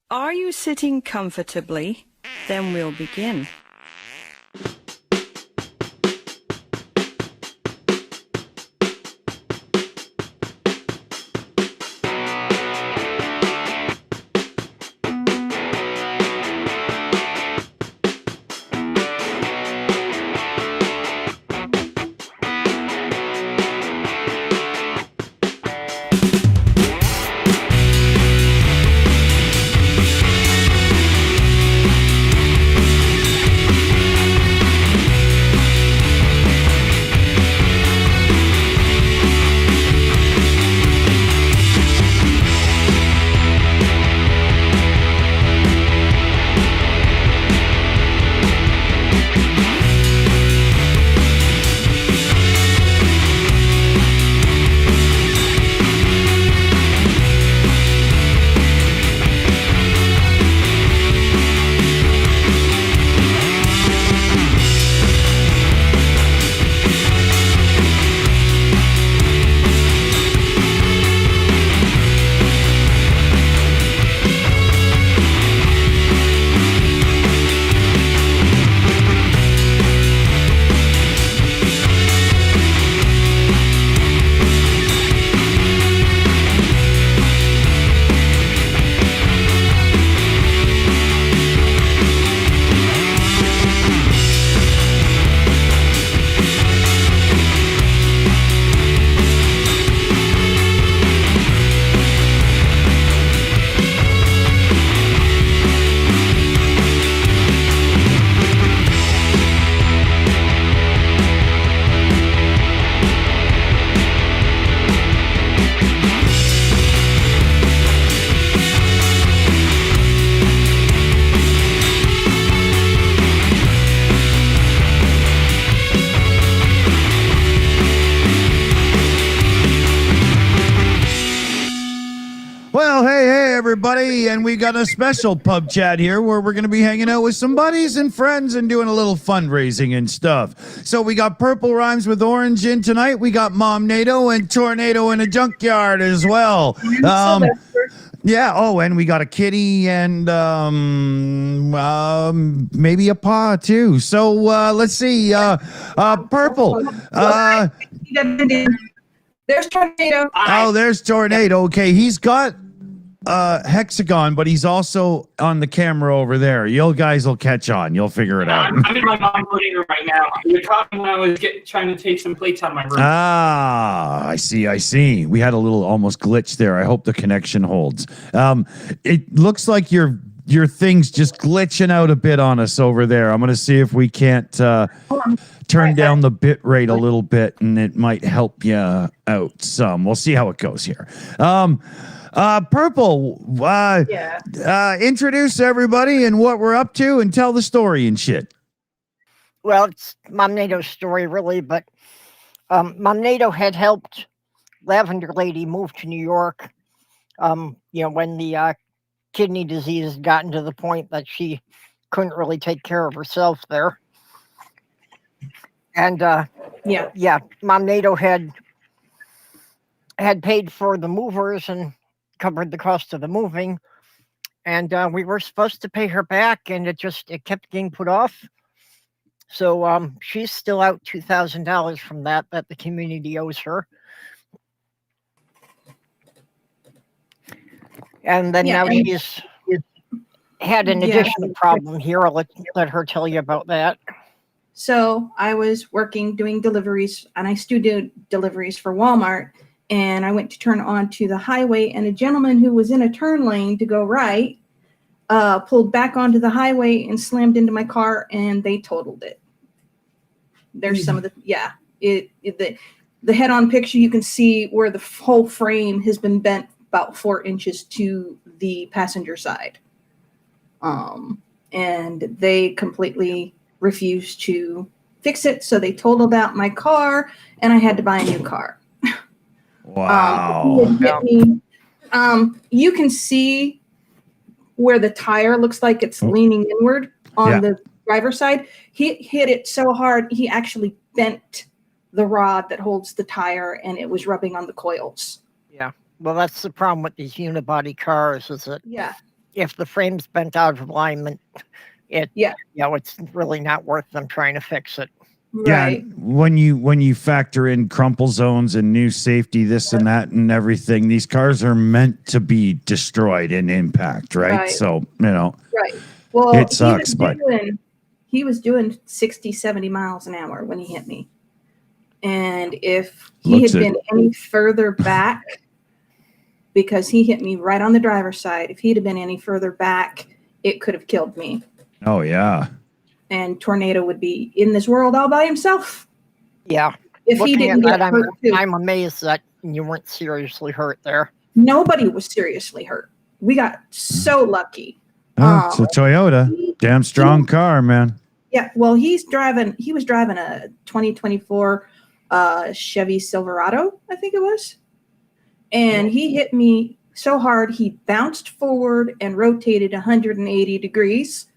Are you sitting comfortably? Then we'll begin. Well, hey, everybody, and we got a special pub chat here where we're going to be hanging out with some buddies and friends and doing a little fundraising and stuff. So we got Purple Rhymes with Orange in tonight. We got Mom NATO and Tornado in a junkyard as well. Yeah. Oh, and we got a kitty and maybe a paw too. So let's see. Purple. There's Tornado. Oh, there's Tornado. Okay, he's got hexagon, but he's also on the camera over there. You guys will catch on. You'll figure it out. I'm in my mom's living room right now. We were talking when I was trying to take some plates out of my room. Ah, I see. We had a little almost glitch there. I hope the connection holds. It looks like your thing's just glitching out a bit on us over there. I'm going to see if we can't turn down the bit rate a little bit, and it might help you out some. We'll see how it goes here. Purple, introduce everybody and what we're up to and tell the story and shit. Well, it's Mom NATO's story, really, but Mom NATO had helped Lavender Lady move to New York, when the kidney disease had gotten to the point that she couldn't really take care of herself there. And Mom NATO had paid for the movers and covered the cost of the moving, and we were supposed to pay her back, and it kept getting put off. So she's still out $2,000 from that the community owes her. And then now she's had an additional problem here. I'll let her tell you about that. So I was working doing deliveries, and I still do deliveries for Walmart. And I went to turn onto the highway, and a gentleman who was in a turn lane to go right pulled back onto the highway and slammed into my car, and they totaled it. There's some of the the head-on picture. You can see where the whole frame has been bent about 4 inches to the passenger side, and they completely refused to fix it. So they totaled out my car, and I had to buy a new car. Wow. You can see where the tire looks like it's leaning inward on the driver's side. He hit it so hard, he actually bent the rod that holds the tire, and it was rubbing on the coils. Yeah. Well, that's the problem with these unibody cars, is that if the frame's bent out of alignment, Yeah. it's really not worth them trying to fix it. Right. Yeah, when you factor in crumple zones and new safety, this and that and everything, these cars are meant to be destroyed in impact, right? Right. So, Right. Well, It sucks, but he was doing 60, 70 miles an hour when he hit me. And if he had been any further back, because he hit me right on the driver's side, if he'd have been any further back, it could have killed me. Oh yeah. And Tornado would be in this world all by himself. Yeah. If he didn't get that, hurt too. I'm amazed that you weren't seriously hurt there. Nobody was seriously hurt. We got so lucky. Oh, it's a Toyota. Damn strong car, man. Yeah, well, he was driving a 2024 Chevy Silverado, I think it was. And he hit me so hard, he bounced forward and rotated 180 degrees.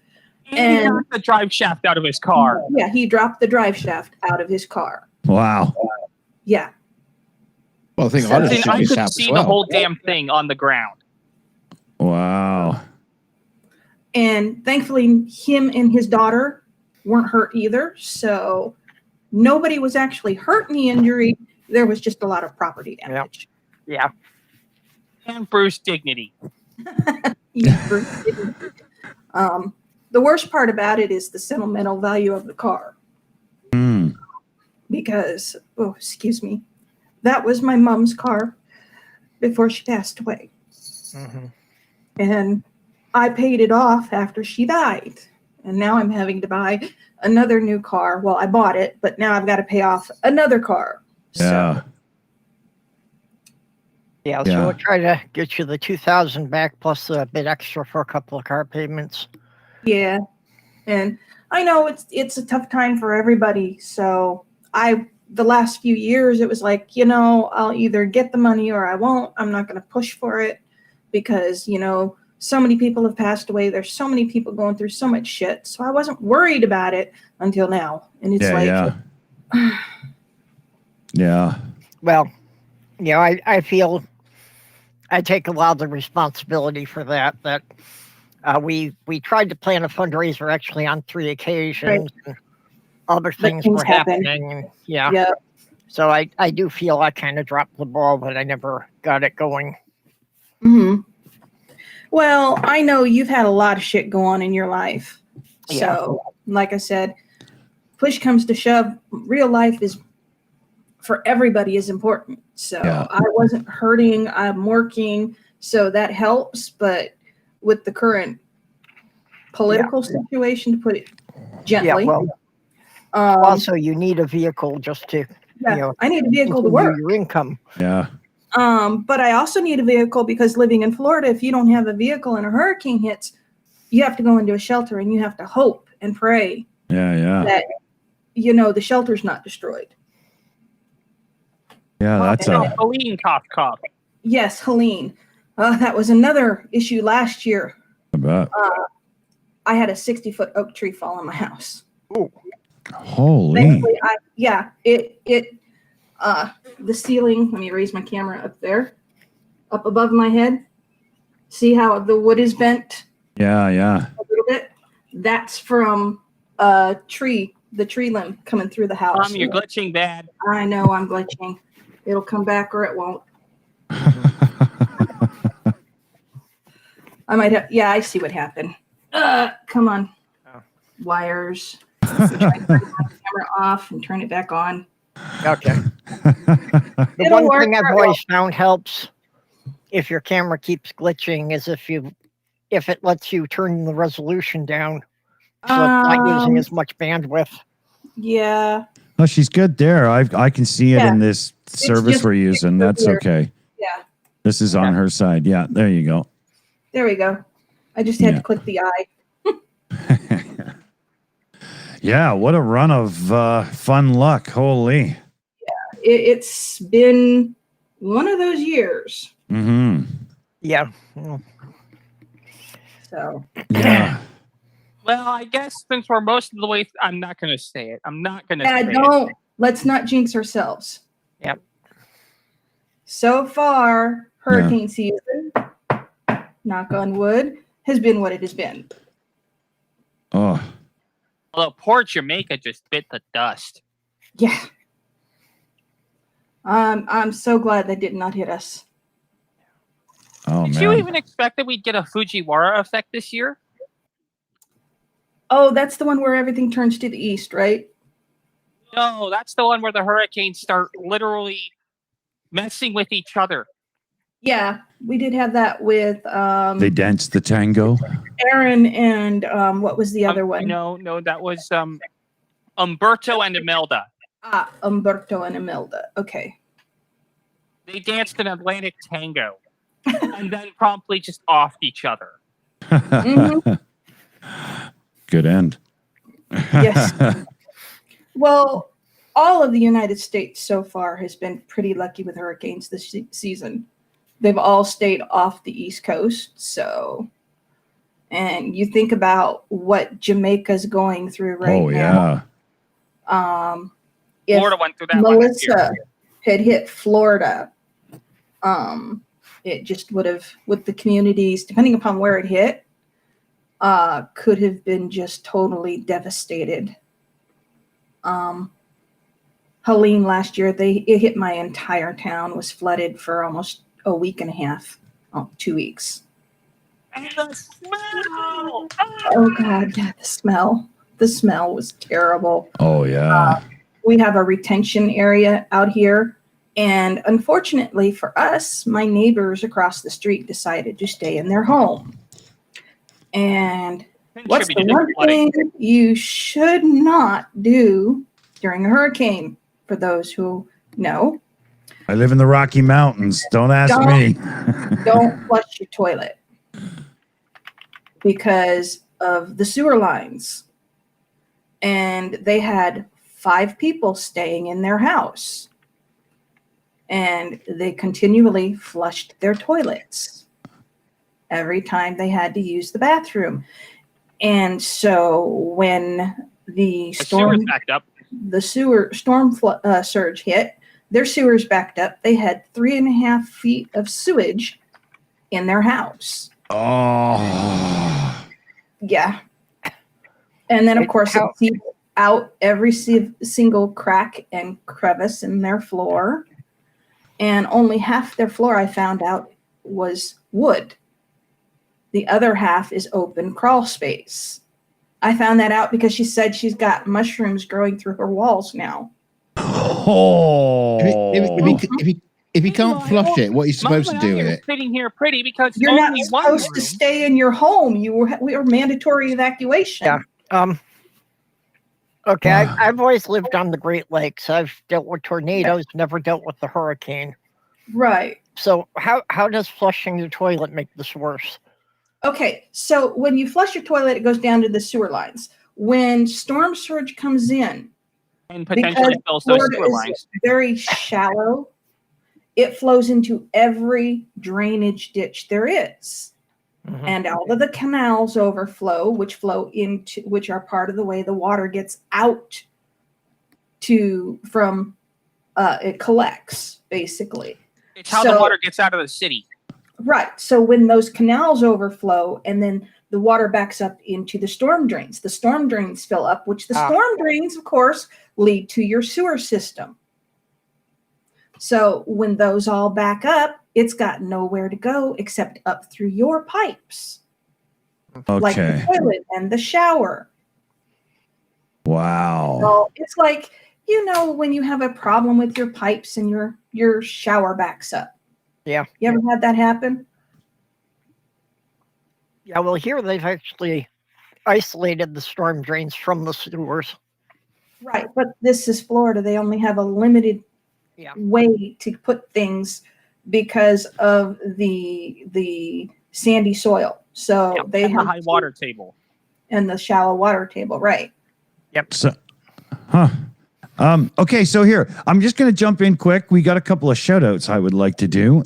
And he knocked the drive shaft out of his car. Yeah, he dropped the drive shaft out of his car. Wow. Yeah. Well, the thing So- about it is I you could sap see as the well. whole damn thing on the ground. Wow. And thankfully, him and his daughter weren't hurt either. So nobody was actually hurt in the injury. There was just a lot of property damage. Yeah. And Bruce dignity. The worst part about it is the sentimental value of the car. Mm. Because, oh, excuse me, that was my mom's car before she passed away. Mm-hmm. And I paid it off after she died. And now I'm having to buy another new car. Well, I bought it, but now I've got to pay off another car. Yeah. Yeah, Yeah. so we'll try to get you the 2,000 back plus a bit extra for a couple of car payments. Yeah. And I know it's a tough time for everybody. So the last few years, it was like, I'll either get the money or I won't. I'm not going to push for it because, so many people have passed away. There's so many people going through so much shit. So I wasn't worried about it until now. And it's Yeah. Well, I feel I take a lot of the responsibility for that. We tried to plan a fundraiser actually on 3 occasions. Right. And other things things were happen. happening. And yeah. Yeah. So I do feel I kind of dropped the ball, but I never got it going. Mm-hmm. Well, I know you've had a lot of shit go on in your life. Yeah. So, like I said, push comes to shove, real life is for everybody is important. So Yeah. I wasn't hurting. I'm working. So that helps. But with the current political situation, to put it gently. Yeah, well, also you need a vehicle just to I need a vehicle to continue work. your income. Yeah. But I also need a vehicle because living in Florida, if you don't have a vehicle and a hurricane hits, you have to go into a shelter and you have to hope and pray Yeah. that, the shelter's not destroyed. Yeah, that's Helene cough. Yes, Helene. That was another issue last year. about. I had a 60-foot oak tree fall on my house. Holy. Thankfully, the ceiling, let me raise my camera up there, up above my head. See how the wood is bent Yeah. a little bit? That's from a tree, the tree limb coming through the house. You're glitching bad. I know I'm glitching. It'll come back or it won't. I might have, I see what happened. Come on. Oh. Wires. I'm trying to turn the camera off and turn it back on. Okay. The It'll one thing work I've or it always found helps if your camera keeps glitching is if it lets you turn the resolution down so it's not using as much bandwidth. Yeah. Oh, she's good there. I can see it Yeah. in this service just we're using. That's here. okay. Yeah. This is on her side. Yeah, there you go. There we go. I just had Yeah. to click the eye. Yeah, what a run of fun luck. Holy. It's been one of those years. Mm-hmm. Yeah. So Yeah. Well, I guess since we're most of the way, I'm not going to say it. I'm not going to say it. Let's not jinx ourselves. Yep. So far, hurricane season, knock on wood, has been what it has been. Oh, Although poor Jamaica just bit the dust. Yeah. I'm so glad they did not hit us. oh Did man. you even expect that we'd get a Fujiwara effect this year? Oh, that's the one where everything turns to the east, right? No, that's the one where the hurricanes start literally messing with each other. Yeah, we did have that with They danced the tango. Aaron and what was the other one? No, that was Umberto and Imelda. Umberto and Imelda. Okay. They danced an Atlantic tango and then promptly just offed each other. Mhm. Good end. Yes. Well, all of the United States so far has been pretty lucky with hurricanes this season. They've all stayed off the East Coast. So, and you think about what Jamaica's going through right Oh now. yeah. If Florida went through that one this year. Melissa had hit Florida, it just would have, with the communities, depending upon where it hit, could have been just totally devastated. Helene last year, it hit my entire town, was flooded for almost a week and a half, 2 weeks. And the smell! Oh God, yeah, the smell. The smell was terrible. Oh yeah. We have a retention area out here. And unfortunately for us, my neighbors across the street decided to stay in their home. And what's the one thing you should not do during a hurricane? For those who know, I live in the Rocky Mountains. Don't ask me. Don't flush your toilet because of the sewer lines. And they had 5 people staying in their house. And they continually flushed their toilets every time they had to use the bathroom. And so when the storm backed up, the storm surge hit, their sewers backed up. They had 3.5 feet of sewage in their house. Oh. Yeah. And then, of course, it seeped out every single crack and crevice in their floor. And only half their floor, I found out, was wood. The other half is open crawl space. I found that out because she said she's got mushrooms growing through her walls now. Oh. If you can't flush it, what are you supposed to do with it? Sitting here pretty because You're not only supposed to stay in your home. We were mandatory evacuation. Yeah. Okay, I've always lived on the Great Lakes. I've dealt with tornadoes, never dealt with the hurricane. Right. So how does flushing the toilet make this worse? Okay, so when you flush your toilet, it goes down to the sewer lines. When storm surge comes in, and potentially fills those sewer lines, very shallow, it flows into every drainage ditch there is. Mm-hmm. And all of the canals overflow, which are part of the way the water gets out from it collects, basically. It's how the water gets out of the city. Right. So when those canals overflow and then the water backs up into the storm drains fill up, which the storm drains, of course, lead to your sewer system. So when those all back up, it's got nowhere to go except up through your pipes. Okay. Like the toilet and the shower. Wow. So it's like, when you have a problem with your pipes and your shower backs up. Yeah. You ever had that happen? Yeah, well, here they've actually isolated the storm drains from the sewers. Right, but this is Florida. They only have a limited way to put things because of the sandy soil. So they have the high water table. And the shallow water table, right. Yep. So, okay, so here, I'm just going to jump in quick. We got a couple of shout outs I would like to do.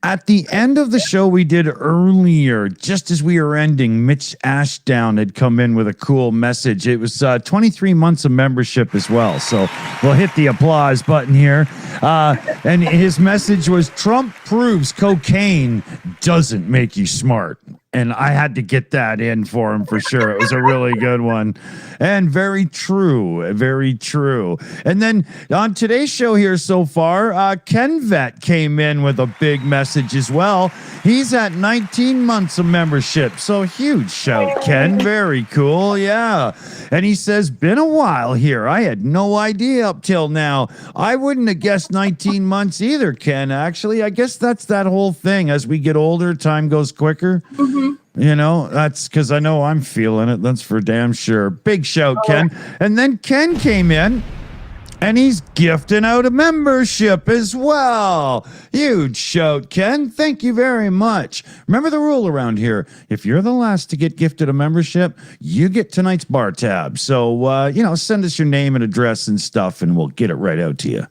At the end of the show we did earlier, just as we were ending, Mitch Ashdown had come in with a cool message. It was 23 months of membership as well. So we'll hit the applause button here. And his message was, Trump proves cocaine doesn't make you smart. And I had to get that in for him for sure. It was a really good one. And very true. Very true. And then on today's show here so far, Ken Vet came in with a big message as well. He's at 19 months of membership. So huge shout, Ken. Very cool. Yeah. And he says, been a while here. I had no idea up till now. I wouldn't have guessed 19 months either, Ken. Actually, I guess that's that whole thing. As we get older, time goes quicker. You know, that's because I know I'm feeling it. That's for damn sure. Big shout, Ken. And then Ken came in and he's gifting out a membership as well. Huge shout, Ken. Thank you very much. Remember the rule around here. If you're the last to get gifted a membership, you get tonight's bar tab. So, you know, send us your name and address and stuff and we'll get it right out to you.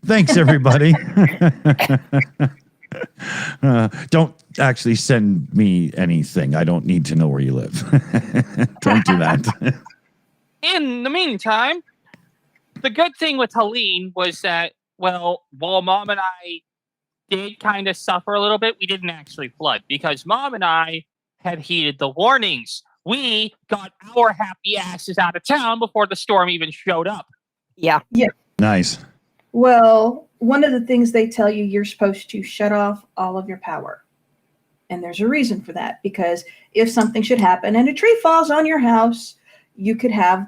Thanks, everybody. Don't actually send me anything. I don't need to know where you live. Don't do that. In the meantime, the good thing with Helene was that, well, while Mom and I did kind of suffer a little bit, we didn't actually flood because Mom and I had heeded the warnings. We got our happy asses out of town before the storm even showed up. Yeah. Nice. Well, one of the things they tell you, you're supposed to shut off all of your power. And there's a reason for that, because if something should happen and a tree falls on your house, you could have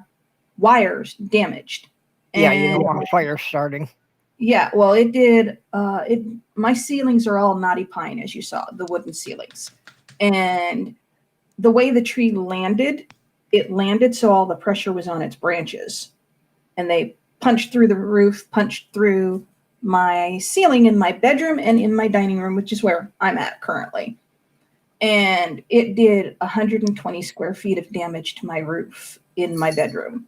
wires damaged. Yeah, you don't want fire starting. Yeah, well, it did. My ceilings are all knotty pine, as you saw, the wooden ceilings. And the way the tree landed, it landed so all the pressure was on its branches. And they punched through the roof, punched through my ceiling in my bedroom and in my dining room, which is where I'm at currently. And it did 120 square feet of damage to my roof in my bedroom.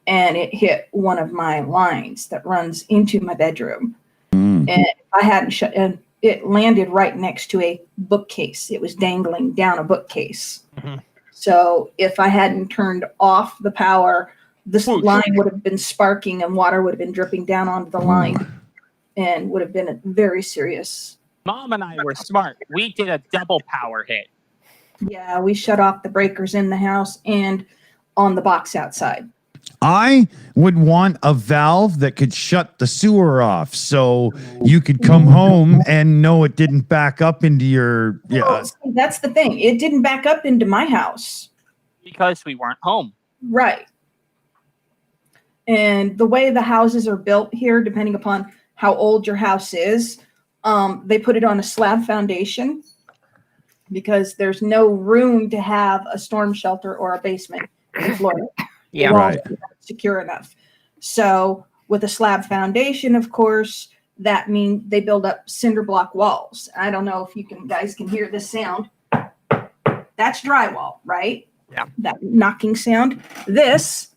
And it hit one of my lines that runs into my bedroom. And if I hadn't shut, and it landed right next to a bookcase. It was dangling down a bookcase. So if I hadn't turned off the power, this line would have been sparking and water would have been dripping down onto the line and would have been a very serious. Mom and I were smart. We did a double power hit. Yeah, we shut off the breakers in the house and on the box outside. I would want a valve that could shut the sewer off so you could come home and know it didn't back up into your... Yeah. Well, see, that's the thing. It didn't back up into my house. Because we weren't home. Right. And the way the houses are built here, depending upon how old your house is, they put it on a slab foundation because there's no room to have a storm shelter or a basement in Florida. Yeah, right. Secure enough. So with a slab foundation, of course, that means they build up cinder block walls. I don't know if you guys can hear this sound. That's drywall, right? Yeah. That knocking sound. This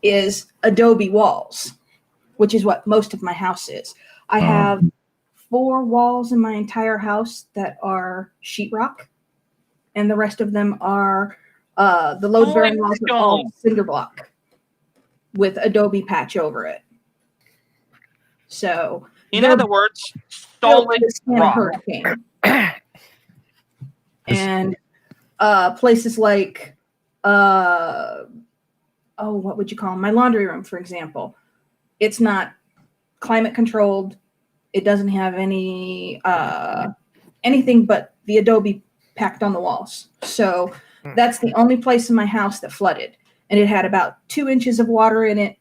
is adobe walls, which is what most of my house is. I have 4 walls in my entire house that are sheetrock, and the rest of them are the load-bearing walls are all cinder block with adobe patch over it. So, in other words, solid rock. Hurricane. And places like what would you call them? My laundry room, for example. It's not climate controlled. It doesn't have any anything but the adobe packed on the walls. So that's the only place in my house that flooded. And it had about 2 inches of water in it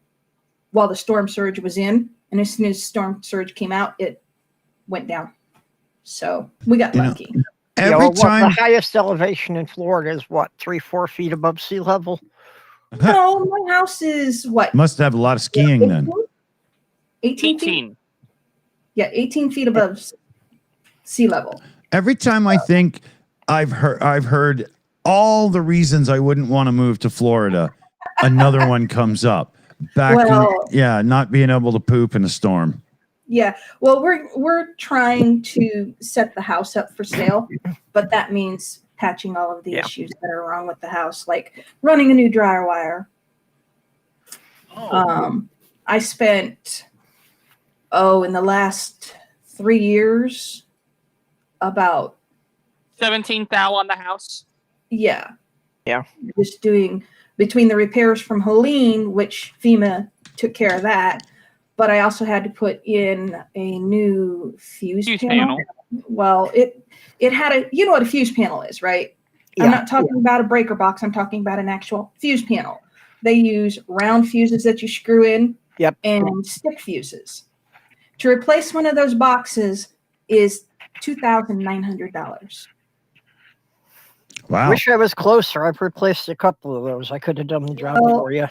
while the storm surge was in. And as soon as storm surge came out, it went down. So we got lucky. Every time the highest elevation in Florida is what, 3-4 feet above sea level? No, my house is what? Must have a lot of skiing 18? then. 18 feet? Yeah, 18 feet above sea level. Every time I think I've heard all the reasons I wouldn't want to move to Florida, another one comes up. Not being able to poop in a storm. Yeah, well, we're trying to set the house up for sale, but that means patching all of the issues that are wrong with the house, like running a new dryer wire. I spent in the last 3 years about 17 thou on the house. Yeah. Yeah. Just doing between the repairs from Helene, which FEMA took care of that, but I also had to put in a new fuse panel. Well, it had a, you know what a fuse panel is, right? Yeah. I'm not talking about a breaker box. I'm talking about an actual fuse panel. They use round fuses that you screw in. Yep. And stick fuses. To replace one of those boxes is $2,900. Wow. Wish I was closer. I've replaced a couple of those. I could have done the job for you.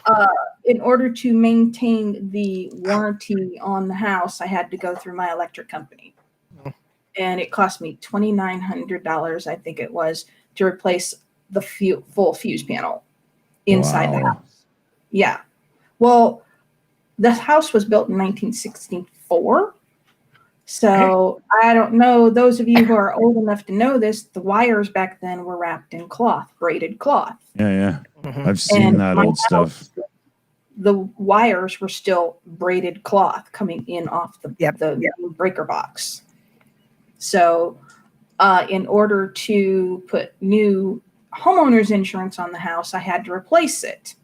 In order to maintain the warranty on the house, I had to go through my electric company. And it cost me $2,900, I think it was, to replace the full fuse panel inside the house. Yeah. Well, the house was built in 1964. So I don't know, those of you who are old enough to know this, the wires back then were wrapped in cloth, braided cloth. Yeah. I've seen that old stuff. The wires were still braided cloth coming in off the breaker box. So in order to put new homeowner's insurance on the house, I had to replace it.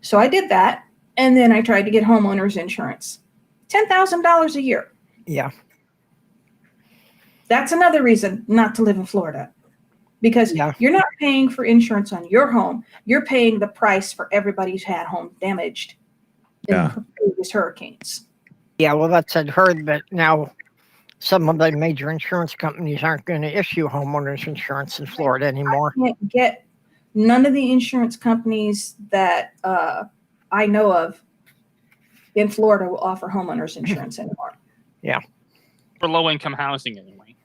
So I did that. And then I tried to get homeowner's insurance. $10,000 a year. Yeah. That's another reason not to live in Florida. Because you're not paying for insurance on your home. You're paying the price for everybody who's had home damaged in the previous hurricanes. Yeah, well, that's I'd heard that now some of the major insurance companies aren't going to issue homeowners insurance in Florida anymore. I can't get none of the insurance companies that I know of in Florida will offer homeowners insurance anymore. Yeah. For low-income housing, anyway.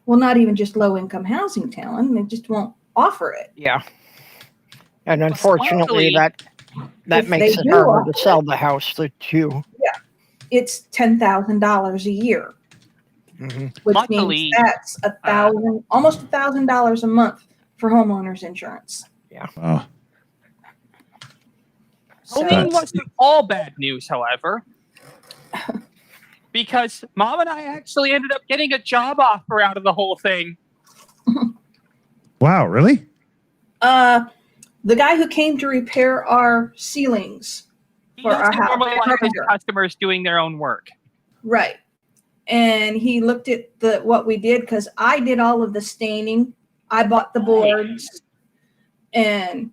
Well, not even just low-income housing, Talon. They just won't offer it. Yeah. And unfortunately, that makes it harder to sell the house too. Yeah. It's $10,000 a year. Which means that's almost $1,000 a month for homeowners insurance. Yeah. Wow. Helene wasn't all bad news, however, because Mom and I actually ended up getting a job offer out of the whole thing. Wow, really? The guy who came to repair our ceilings for our house, his customers doing their own work. Right. And he looked at what we did because I did all of the staining. I bought the boards, and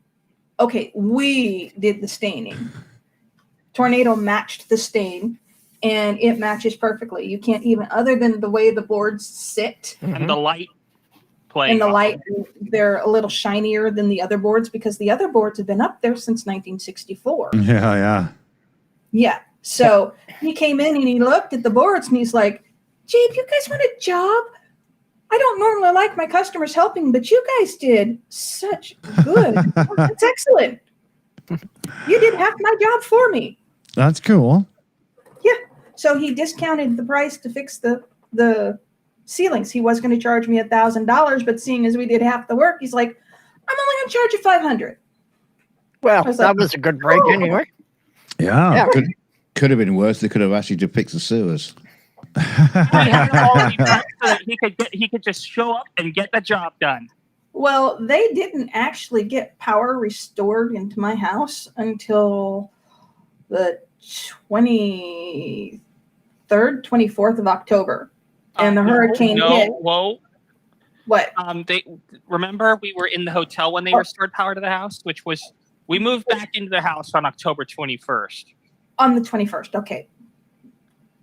we did the staining. Tornado matched the stain, and it matches perfectly. You can't even, other than the way the boards sit and the light playing. And the light, they're a little shinier than the other boards because the other boards have been up there since 1964. Yeah. So he came in and he looked at the boards and he's like, "Gee, you guys want a job? I don't normally like my customers helping, but you guys did such good. That's excellent. You did half my job for me." That's cool. Yeah. So he discounted the price to fix the ceilings. He was going to charge me $1,000, but seeing as we did half the work, he's like, "I'm only going to charge you $500." Well, that was a good break anyway. Yeah. Could have been worse. They could have asked you to fix the sewers. He could just show up and get the job done. Well, they didn't actually get power restored into my house until the 23rd, 24th of October. And the hurricane hit. Whoa. What? Remember we were in the hotel when they restored power to the house, we moved back into the house on October 21st. On the 21st, okay.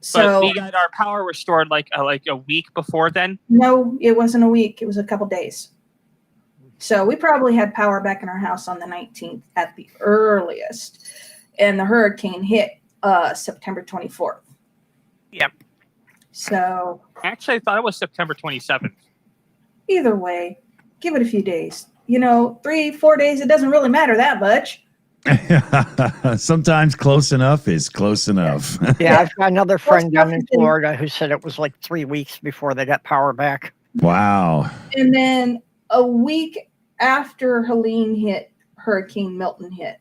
So but we got our power restored like a week before then? No, it wasn't a week. It was a couple days. So we probably had power back in our house on the 19th at the earliest. And the hurricane hit September 24th. Yep. So actually, I thought it was September 27th. Either way, give it a few days. 3-4 days, it doesn't really matter that much. Sometimes close enough is close enough. Yeah, I've got another friend down in Florida who said it was like 3 weeks before they got power back. Wow. And then a week after Helene hit, Hurricane Milton hit.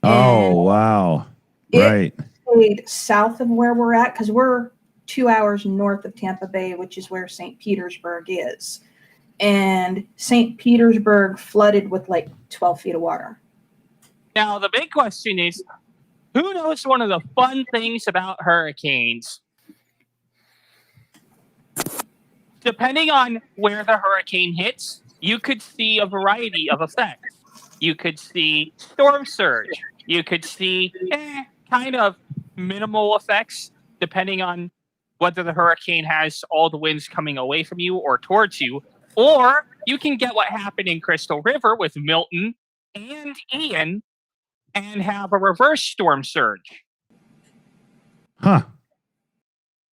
Oh, wow. Right. It stayed south of where we're at because we're 2 hours north of Tampa Bay, which is where St. Petersburg is. And St. Petersburg flooded with like 12 feet of water. Now, the big question is, who knows one of the fun things about hurricanes? Depending on where the hurricane hits, you could see a variety of effects. You could see storm surge. You could see kind of minimal effects, depending on whether the hurricane has all the winds coming away from you or towards you. Or you can get what happened in Crystal River with Milton and Ian and have a reverse storm surge. Huh.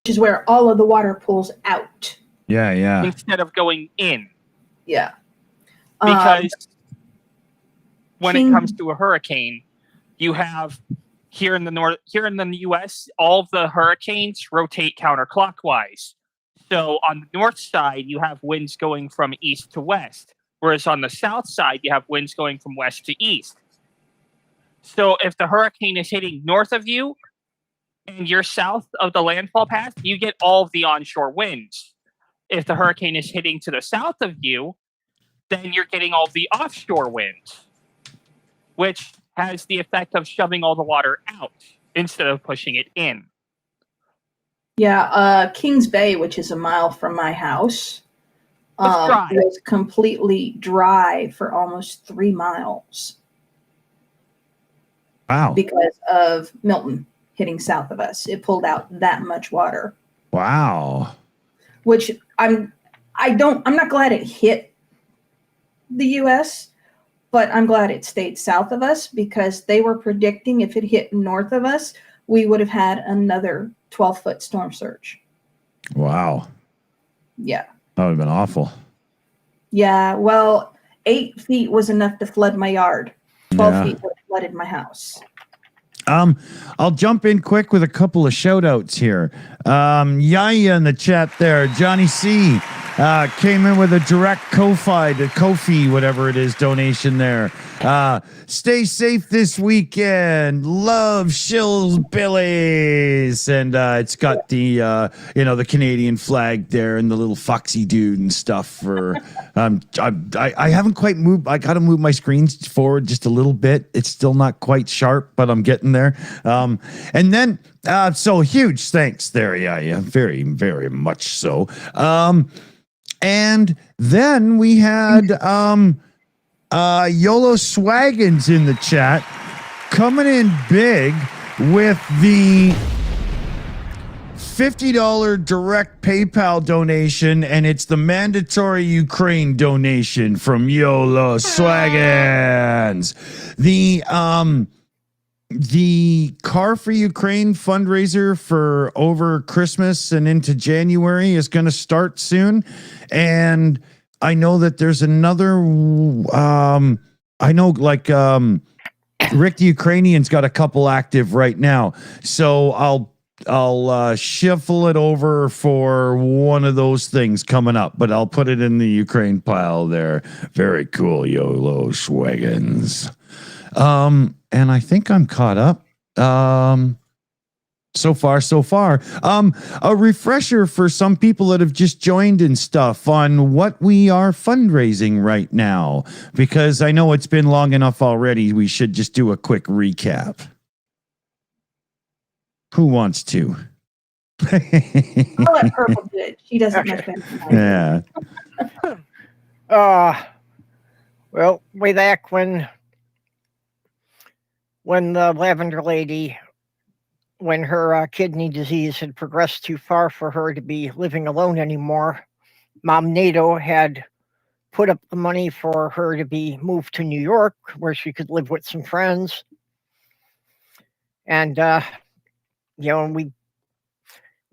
Which is where all of the water pulls out. Yeah. Instead of going in. Yeah. Because when it comes to a hurricane, you have here in the US, all of the hurricanes rotate counterclockwise. So on the north side, you have winds going from east to west, whereas on the south side, you have winds going from west to east. So if the hurricane is hitting north of you and you're south of the landfall path, you get all of the onshore winds. If the hurricane is hitting to the south of you, then you're getting all the offshore winds, which has the effect of shoving all the water out instead of pushing it in. Yeah, Kings Bay, which is a mile from my house, was completely dry for almost 3 miles. Wow. Because of Milton hitting south of us. It pulled out that much water. Wow. Which I'm not glad it hit the US, but I'm glad it stayed south of us because they were predicting if it hit north of us, we would have had another 12-foot storm surge. Wow. Yeah. That would have been awful. Yeah, well, 8 feet was enough to flood my yard. 12 feet would have flooded my house. I'll jump in quick with a couple of shout outs here. Yaya in the chat there, Johnny C came in with a direct Ko-fi, whatever it is, donation there. Stay safe this weekend. Love Shills Billies. And it's got the the Canadian flag there and the little foxy dude and stuff for I haven't quite moved. I got to move my screens forward just a little bit. It's still not quite sharp, but I'm getting there. And then so huge thanks there. Yeah, very, very much so. And then we had YOLO Swaggins in the chat coming in big with the $50 direct PayPal donation, and it's the mandatory Ukraine donation from YOLO Swaggins. The Car for Ukraine fundraiser for over Christmas and into January is going to start soon. And I know that there's another, Rick the Ukrainian's got a couple active right now. So I'll shuffle it over for one of those things coming up, but I'll put it in the Ukraine pile there. Very cool, YOLO Swaggins. And I think I'm caught up. So far. A refresher for some people that have just joined and stuff on what we are fundraising right now, because I know it's been long enough already. We should just do a quick recap. Who wants to? I'll let Purple do it. She doesn't much better. Yeah. Well, way back when the Lavender Lady, when her kidney disease had progressed too far for her to be living alone anymore, Mom NATO had put up the money for her to be moved to New York, where she could live with some friends. And,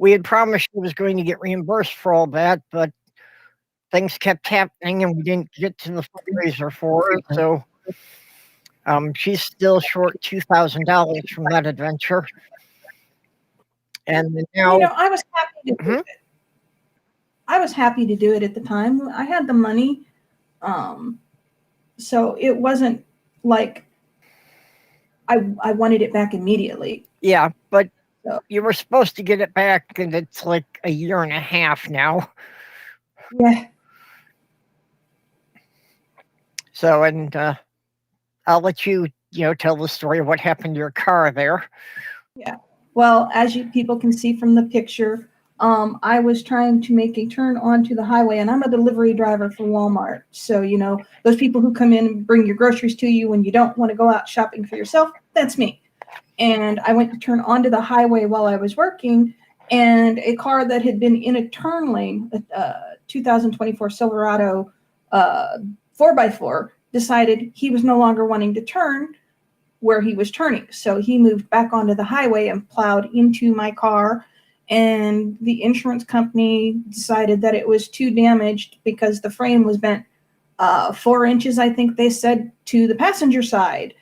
we had promised she was going to get reimbursed for all that, but things kept happening and we didn't get to the fundraiser for her. So she's still short $2,000 from that adventure. And now, I was happy to do it. I was happy to do it at the time. I had the money. So it wasn't like I wanted it back immediately. Yeah, but You were supposed to get it back, and it's like a year and a half now. Yeah. So, and I'll let you, tell the story of what happened to your car there. Well, as you people can see from the picture, I was trying to make a turn onto the highway, and I'm a delivery driver for Walmart. So, those people who come in and bring your groceries to you when you don't want to go out shopping for yourself, that's me. And I went to turn onto the highway while I was working, and a car that had been in a turn lane, a 2024 Silverado 4x4, decided he was no longer wanting to turn where he was turning. So he moved back onto the highway and plowed into my car. And the insurance company decided that it was too damaged because the frame was bent 4 inches, I think they said, to the passenger side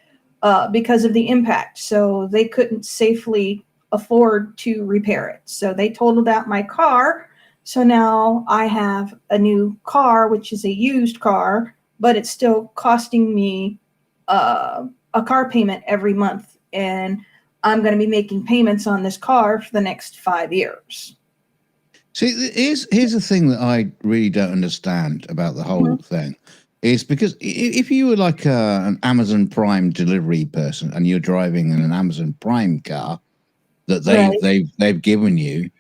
because of the impact. So they couldn't safely afford to repair it. So they totaled out my car. So now I have a new car, which is a used car, but it's still costing me a car payment every month. And I'm going to be making payments on this car for the next 5 years. See, here's the thing that I really don't understand about the whole thing. Is because if you were like an Amazon Prime delivery person and you're driving in an Amazon Prime car that they've given you,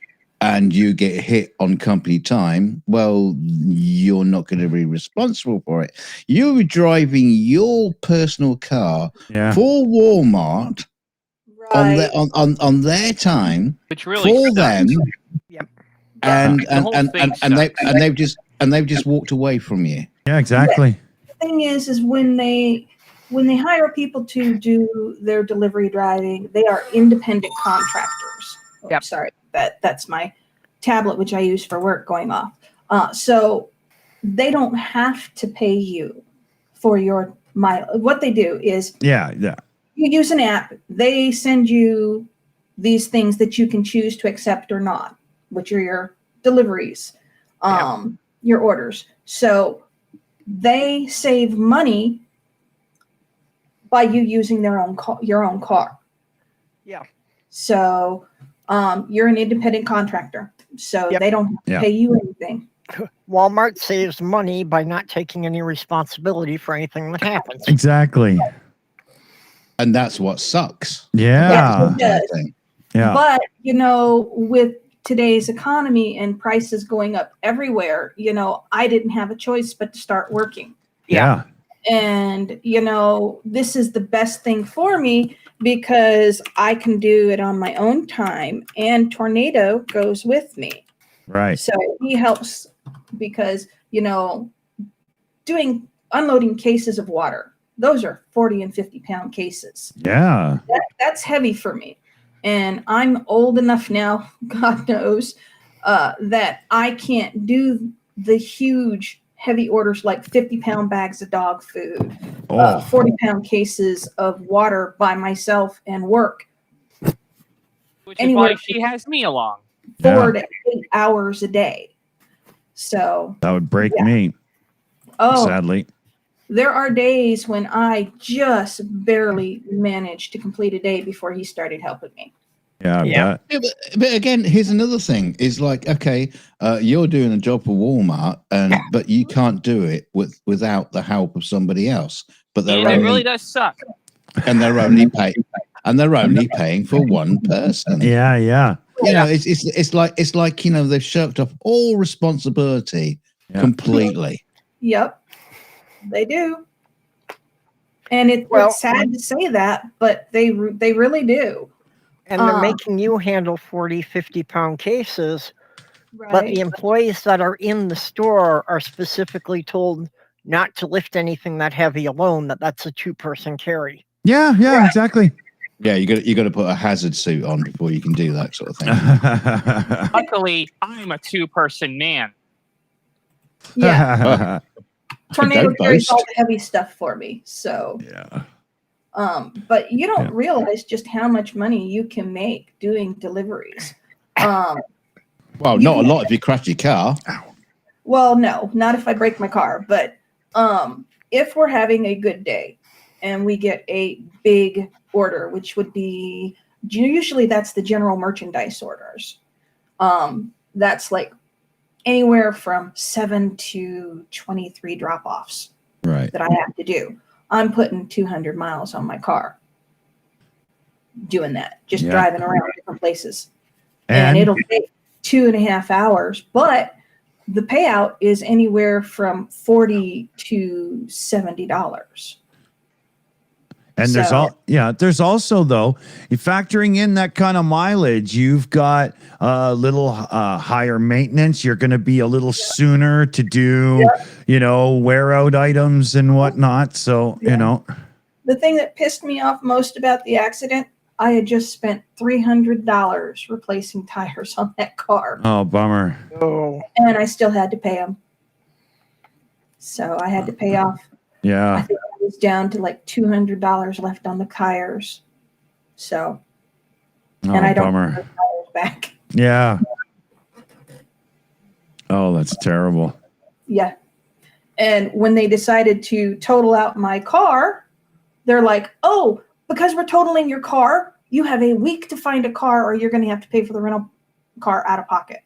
and you get hit on company time, well, you're not going to be responsible for it. You're driving your personal car for Walmart on their time, Which really for sucks. them, Yep. and they've just walked away from you. Yeah, exactly. The thing is when they hire people to do their delivery driving, they are independent contractors. Oh, Yep. Sorry, that's my tablet, which I use for work, going off. So they don't have to pay you for your mileage. What they do is Yeah. you use an app. They send you these things that you can choose to accept or not, which are your deliveries, your orders. So they save money by you using your own car. Yeah. So you're an independent contractor, so they don't have to pay you anything. Walmart saves money by not taking any responsibility for anything that happens. Exactly. And that's what sucks. Yeah. It does. Yeah. But, with today's economy and prices going up everywhere, I didn't have a choice but to start working. Yeah. And, this is the best thing for me because I can do it on my own time, and Tornado goes with me. Right. So he helps because, unloading cases of water, those are 40 and 50 pound cases. Yeah. That's heavy for me. And I'm old enough now, God knows, that I can't do the huge heavy orders like 50-pound bags of dog food, 40-pound cases of water by myself and work. Which is why she has me along. 4 to 8 hours a day. So that would break me. Sadly. There are days when I just barely managed to complete a day before he started helping me. Yeah, but again, here's another thing: is like, okay, you're doing a job for Walmart, but you can't do it without the help of somebody else. But it really does suck. And they're only paying for one person. Yeah. It's like they've shirked off all responsibility completely. Yep, they do. And it's sad to say that, but they really do. And they're making you handle 40, 50-pound cases, right. But the employees that are in the store are specifically told not to lift anything that heavy alone, that's a 2-person carry. Yeah, exactly. Yeah, you got to put a hazard suit on before you can do that sort of thing. Luckily, I'm a 2-person man. Yeah. Tornado carries all the heavy stuff for me. So yeah. But you don't realize just how much money you can make doing deliveries. Well, not a lot if you crash your car. Well, no, not if I break my car. But if we're having a good day and we get a big order, which would be usually that's the general merchandise orders. That's like anywhere from 7 to 23 drop-offs Right. that I have to do. I'm putting 200 miles on my car doing that, just Yeah. driving around different places. And And it'll take 2.5 hours, but the payout is anywhere from $40 to $70. And there's there's also though, factoring in that kind of mileage, you've got a little higher maintenance. You're going to be a little sooner to do, wear out items and whatnot. So, The thing that pissed me off most about the accident, I had just spent $300 replacing tires on that car, Oh, bummer. Oh, and I still had to pay them. So I had to pay off. I Yeah. think I was down to like $200 left on the tires. So, Oh, and I don't bummer. have the tires back. Yeah. Oh, that's terrible. Yeah. And when they decided to total out my car, they're like, oh, because we're totaling your car, you have a week to find a car or you're going to have to pay for the rental car out of pocket.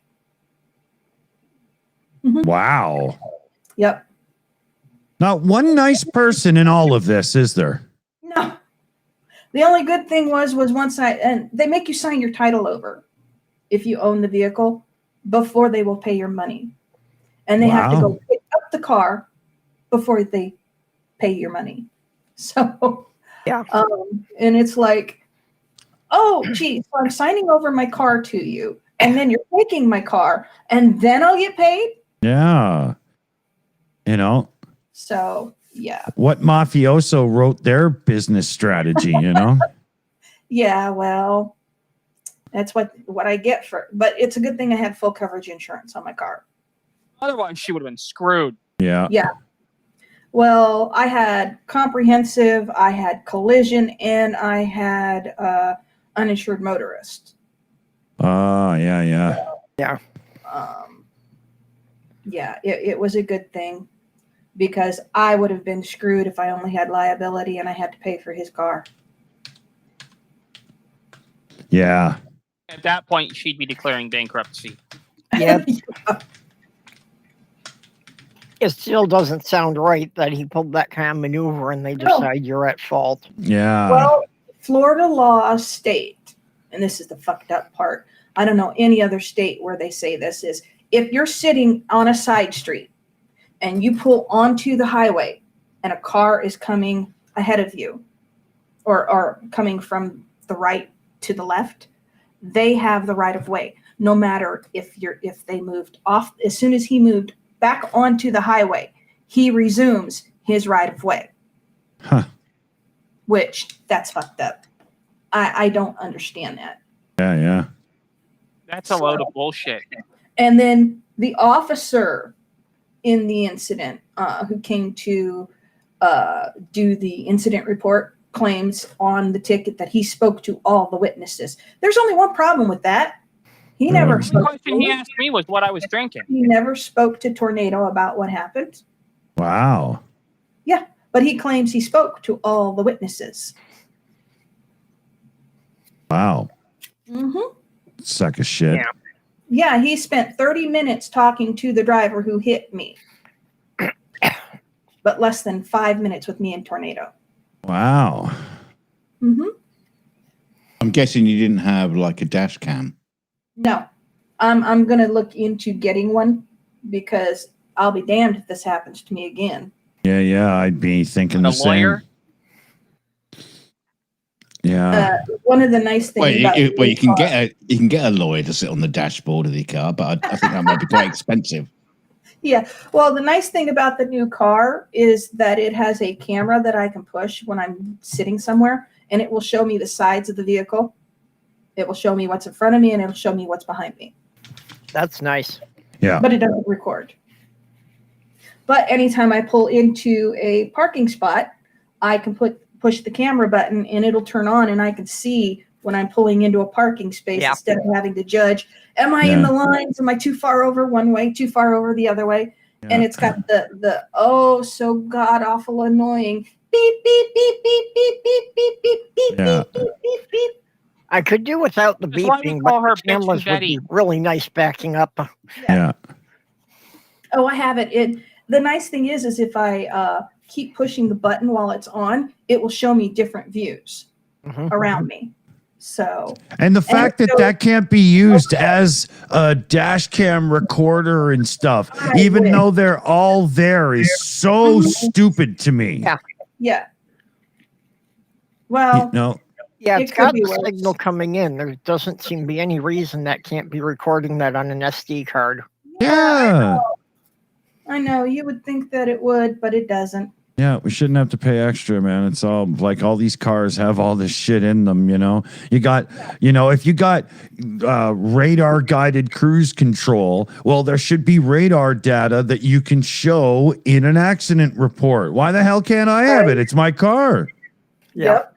Wow. Yep. Not one nice person in all of this, is there? No. The only good thing was once and they make you sign your title over if you own the vehicle before they will pay your money. And they have to Wow. go pick up the car before they pay your money. So, yeah. And it's like, oh, geez, so I'm signing over my car to you, and then you're taking my car, and then I'll get paid? Yeah. So, yeah. What mafioso wrote their business strategy, Yeah, well, that's what I get for, but it's a good thing I had full coverage insurance on my car. Otherwise, she would have been screwed. Yeah. Yeah. Well, I had comprehensive, I had collision, and I had uninsured motorist. Oh, yeah. Yeah, it was a good thing because I would have been screwed if I only had liability and I had to pay for his car. Yeah. At that point, she'd be declaring bankruptcy. Yeah. It still doesn't sound right that he pulled that kind of maneuver and they decide you're at fault. Yeah. Well, Florida law state, and this is the fucked up part, I don't know any other state where they say this, is if you're sitting on a side street and you pull onto the highway and a car is coming ahead of you or coming from the right to the left, they have the right of way, no matter if they moved off. As soon as he moved back onto the highway, he resumes his right of way. Huh. Which, that's fucked up. I don't understand that. Yeah. That's a load of bullshit. And then the officer in the incident who came to do the incident report claims on the ticket that he spoke to all the witnesses. There's only one problem with that. He never The spoke question he asked me was what I was drinking. He never spoke to Tornado about what happened. Wow. Yeah, but he claims he spoke to all the witnesses. Wow. Mm-hmm. Suck of shit. Yeah. Yeah, he spent 30 minutes talking to the driver who hit me, but less than 5 minutes with me and Tornado. Wow. Mm-hmm. I'm guessing you didn't have like a dash cam. No, I'm gonna look into getting one because I'll be damned if this happens to me again. Yeah. I'd be thinking A the lawyer? same. Yeah. One of the nice things about You can get a lawyer to sit on the dashboard of the car, but I think that might be quite expensive. Yeah, well, the nice thing about the new car is that it has a camera that I can push when I'm sitting somewhere, and it will show me the sides of the vehicle. It will show me what's in front of me, and it'll show me what's behind me. That's nice. Yeah. But it doesn't record. But anytime I pull into a parking spot, I can push the camera button, and it'll turn on, and I can see when I'm pulling into a parking space instead of having to judge, am I in the lines? Am I too far over one way, too far over the other way? Yeah. And it's got the oh so god awful annoying beep beep beep beep beep beep beep beep beep beep beep beep beep. I could do without the That's why we beeping, call but her the Bitch cameras would be Betty. really nice backing up. Yeah. Oh, I have it. The nice thing is if I keep pushing the button while it's on, it will show me different views Mhm. around me. So, And the fact that so- that can't be used as a dash cam recorder and stuff, I even wish. though they're all there, is so stupid to me. Yeah. yeah. You Well, know? Yeah, It it's could got be the worse. signal coming in. There doesn't seem to be any reason that can't be recording that on an SD card. Yeah. I know you would think that it would, but it doesn't. Yeah, we shouldn't have to pay extra, man. It's all like all these cars have all this shit in them, you know. You got, you know, if you got radar guided cruise control, well, there should be radar data that you can show in an accident report. Why the hell can't I have it? It's my car. Yeah. Yep.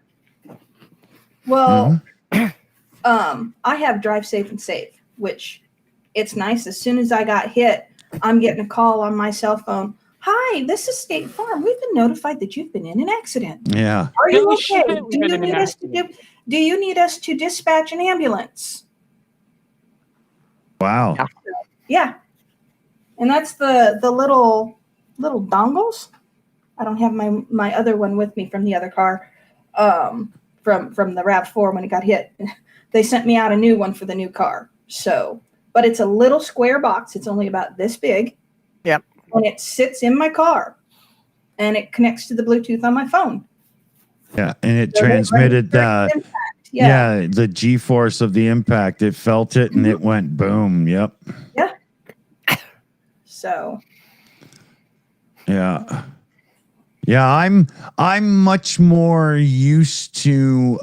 Well, I have Drive Safe and Save, which it's nice. As soon as I got hit, I'm getting a call on my cell phone. Hi, this is State Farm. We've been notified that you've been in an accident. Yeah. Are you Holy okay? shit, Do we've been you in an need us to do you need us to dispatch an ambulance? Wow. Yeah. Yeah. And that's the little dongles. I don't have my other one with me from the other car. From the RAV4 when it got hit. They sent me out a new one for the new car. So, but it's a little square box. It's only about this big. Yep. And it sits in my car. And it connects to the Bluetooth on my phone. Yeah. And it So they transmitted register impact. yeah, the G-force of the impact. It felt it and it went boom. Yep. Yeah. So. Yeah. Yeah, I'm much more used to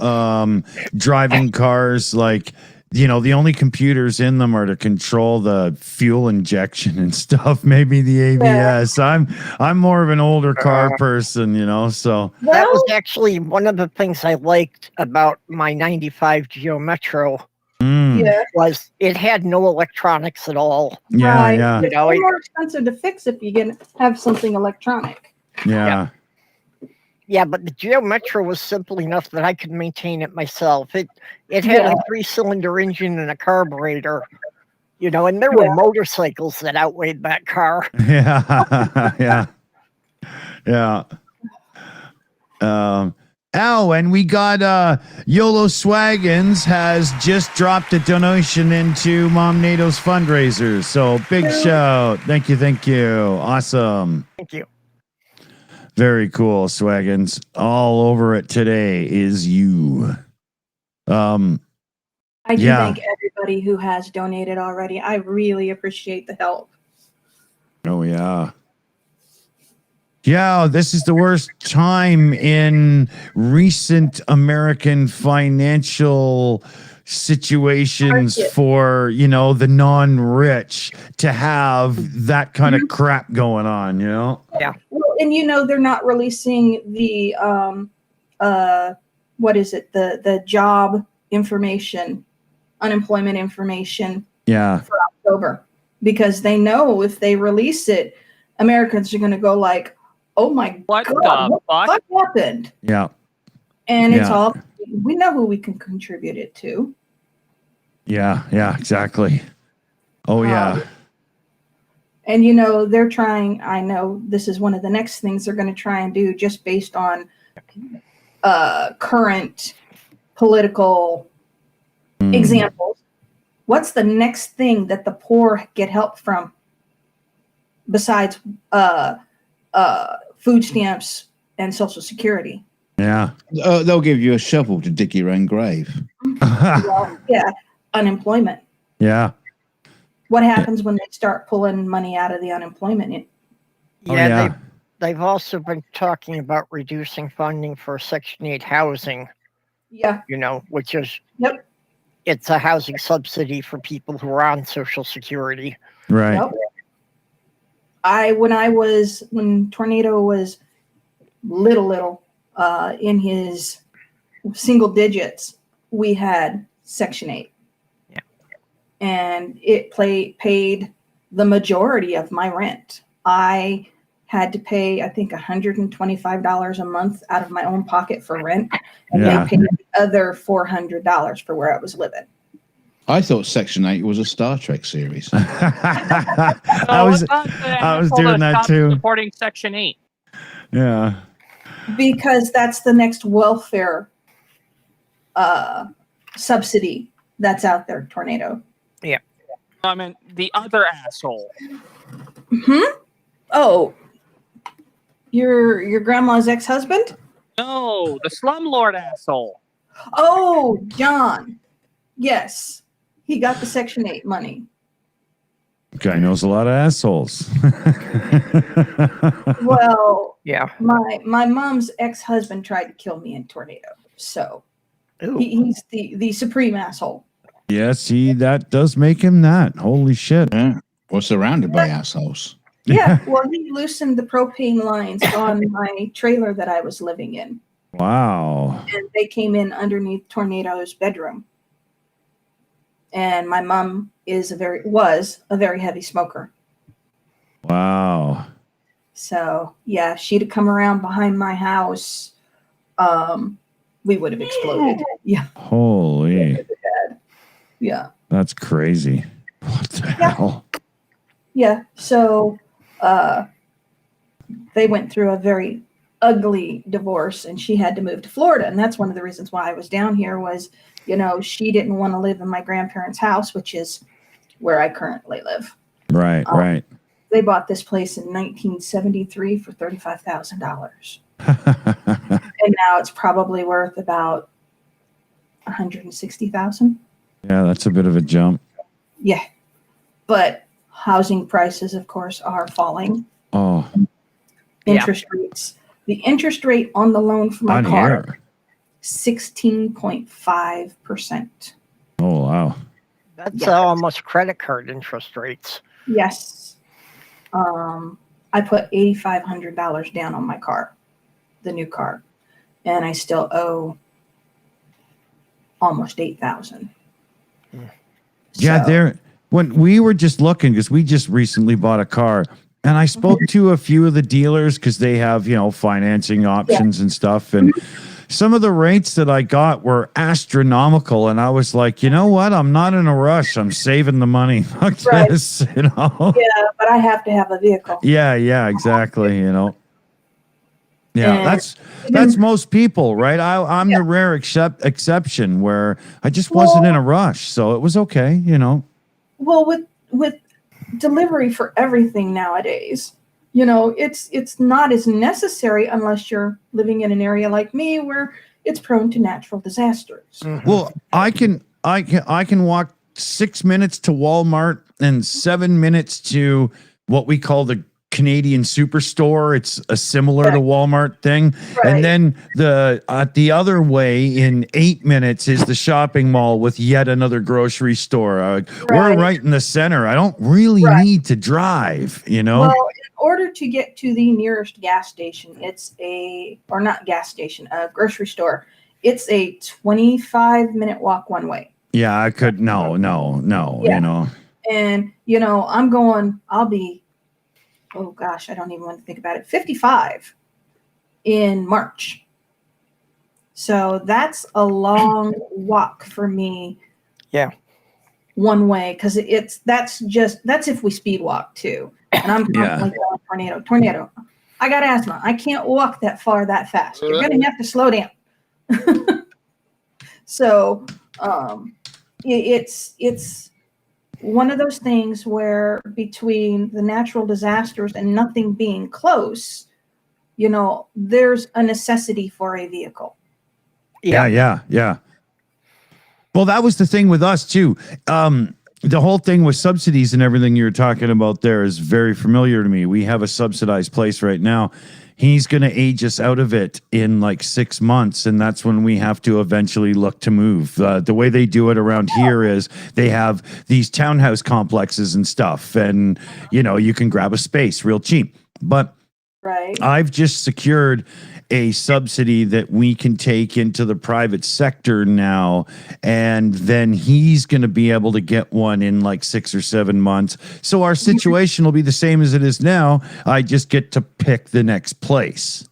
driving cars like, you know, the only computers in them are to control the fuel injection and stuff, maybe the ABS. Yeah. I'm more of an older car person, you know, so That was Well, actually one of the things I liked about my 95 Geo Metro yeah. was it had no electronics at all. Yeah, Right. yeah. It's You know, way more expensive to fix if you can have something electronic. Yeah. Yeah, but the Geo Metro was simple enough that I could maintain it myself. It had Yeah. a 3-cylinder engine and a carburetor, you know, and there were motorcycles that outweighed that car. Yeah. Yeah. Yeah. Oh, and we got YOLO Swaggins has just dropped a donation into Mom NATO's fundraiser. So big shout. Thank you. Thank you. Awesome. Thank you. Very cool, Swaggins. All over it today is you. I do Yeah. thank everybody who has donated already. I really appreciate the help. Oh, yeah. Yeah, this is the worst time in recent American financial situations Market. for, you know, the non-rich to have that kind of crap going on, you know? Well, and you know they're not releasing the what is it? The job information, unemployment information Yeah. for October because they know if they release it, Americans are going to go like, "Oh my What God, the what fuck? happened?" Yeah. And it's Yeah. all we know who we can contribute it to. Yeah. Yeah, exactly. Oh, yeah. And you know they're trying. I know this is one of the next things they're going to try and do, just based on current political examples. What's the next thing that the poor get help from, besides food stamps and Social Security? Yeah. They'll give you a shovel to dig your own grave. Well, yeah, unemployment. Yeah. What happens when they start pulling money out of the unemployment? Oh, Yeah, yeah. they've also been talking about reducing funding for Section 8 housing, Yeah. you know, which is Yep. it's a housing subsidy for people who are on Social Security. Right. Yep. When Tornado was little in his single digits, we had Section 8. Yeah. And it paid the majority of my rent. I had to pay, I think, $125 a month out of my own pocket for rent, and Yeah. they paid the other $400 for where I was living. I thought Section 8 was a Star Trek series. I was I doing that too. Supporting Section 8. Yeah. Because that's the next welfare subsidy that's out there, Tornado. I mean, the other asshole. Oh, your grandma's ex-husband? No, the slumlord asshole. Oh, John. Yes. He got the Section 8 money. Guy knows a lot of assholes. Well, Yeah. my mom's ex-husband tried to kill me in Tornado. So he's the supreme asshole. Yes, that does make him that. Holy shit. Yeah. We're surrounded by assholes. Yeah, well, he loosened the propane lines on my trailer that I was living in. Wow. And they came in underneath Tornado's bedroom. And my mom was a very heavy smoker. Wow. So yeah, if she'd have come around behind my house, we would have exploded. Yeah. Holy. Yeah. That's crazy. What the hell? Yeah. So they went through a very ugly divorce, and she had to move to Florida. And that's one of the reasons why I was down here was, she didn't want to live in my grandparents' house, which is where I currently live. Right, right. They bought this place in 1973 for $35,000. And now it's probably worth about $160,000. Yeah, that's a bit of a jump. Yeah. But housing prices, of course, are falling. Oh. Interest rates. The interest rate on the loan for my On car, here. 16.5%. Oh, wow. That's almost credit card interest rates. Yes. I put $8,500 down on my car, the new car, and I still owe almost $8,000. Yeah, when we were just looking, because we just recently bought a car, and I spoke to a few of the dealers because they have, financing options and stuff. And some of the rates that I got were astronomical. And I was like, you know what? I'm not in a rush. I'm saving the money. Fuck this, Yeah, but I have to have a vehicle. Yeah, exactly. Yeah, And that's most people, right? I'm the rare exception where I just wasn't in a rush, so it was okay, Well, with delivery for everything nowadays, it's not as necessary unless you're living in an area like me where it's prone to natural disasters. Mm-hmm. Well, I can walk 6 minutes to Walmart and 7 minutes to what we call the Canadian Superstore. It's a similar to Walmart thing. Right. And then the other way in 8 minutes is the shopping mall with yet another grocery store. We're right in the center. I don't really need to drive, Well, in order to get to the nearest gas station, a grocery store, it's a 25-minute walk one way. Yeah, I could. No, And, I'll be, oh gosh, I don't even want to think about it, 55 in March. So that's a long walk for me. Yeah. One way, because that's if we speed walk too. And I'm constantly going, tornado. I got asthma. I can't walk that far that fast. You're gonna have to slow down. So it's one of those things where between the natural disasters and nothing being close, there's a necessity for a vehicle. Yeah. Well, that was the thing with us too. The whole thing with subsidies and everything you're talking about there is very familiar to me. We have a subsidized place right now. He's going to age us out of it in like 6 months, and that's when we have to eventually look to move. The way they do it around here is they have these townhouse complexes and stuff, and you can grab a space real cheap. But I've just secured a subsidy that we can take into the private sector now, and then he's going to be able to get one in like 6 or 7 months. So our situation will be the same as it is now. I just get to pick the next place.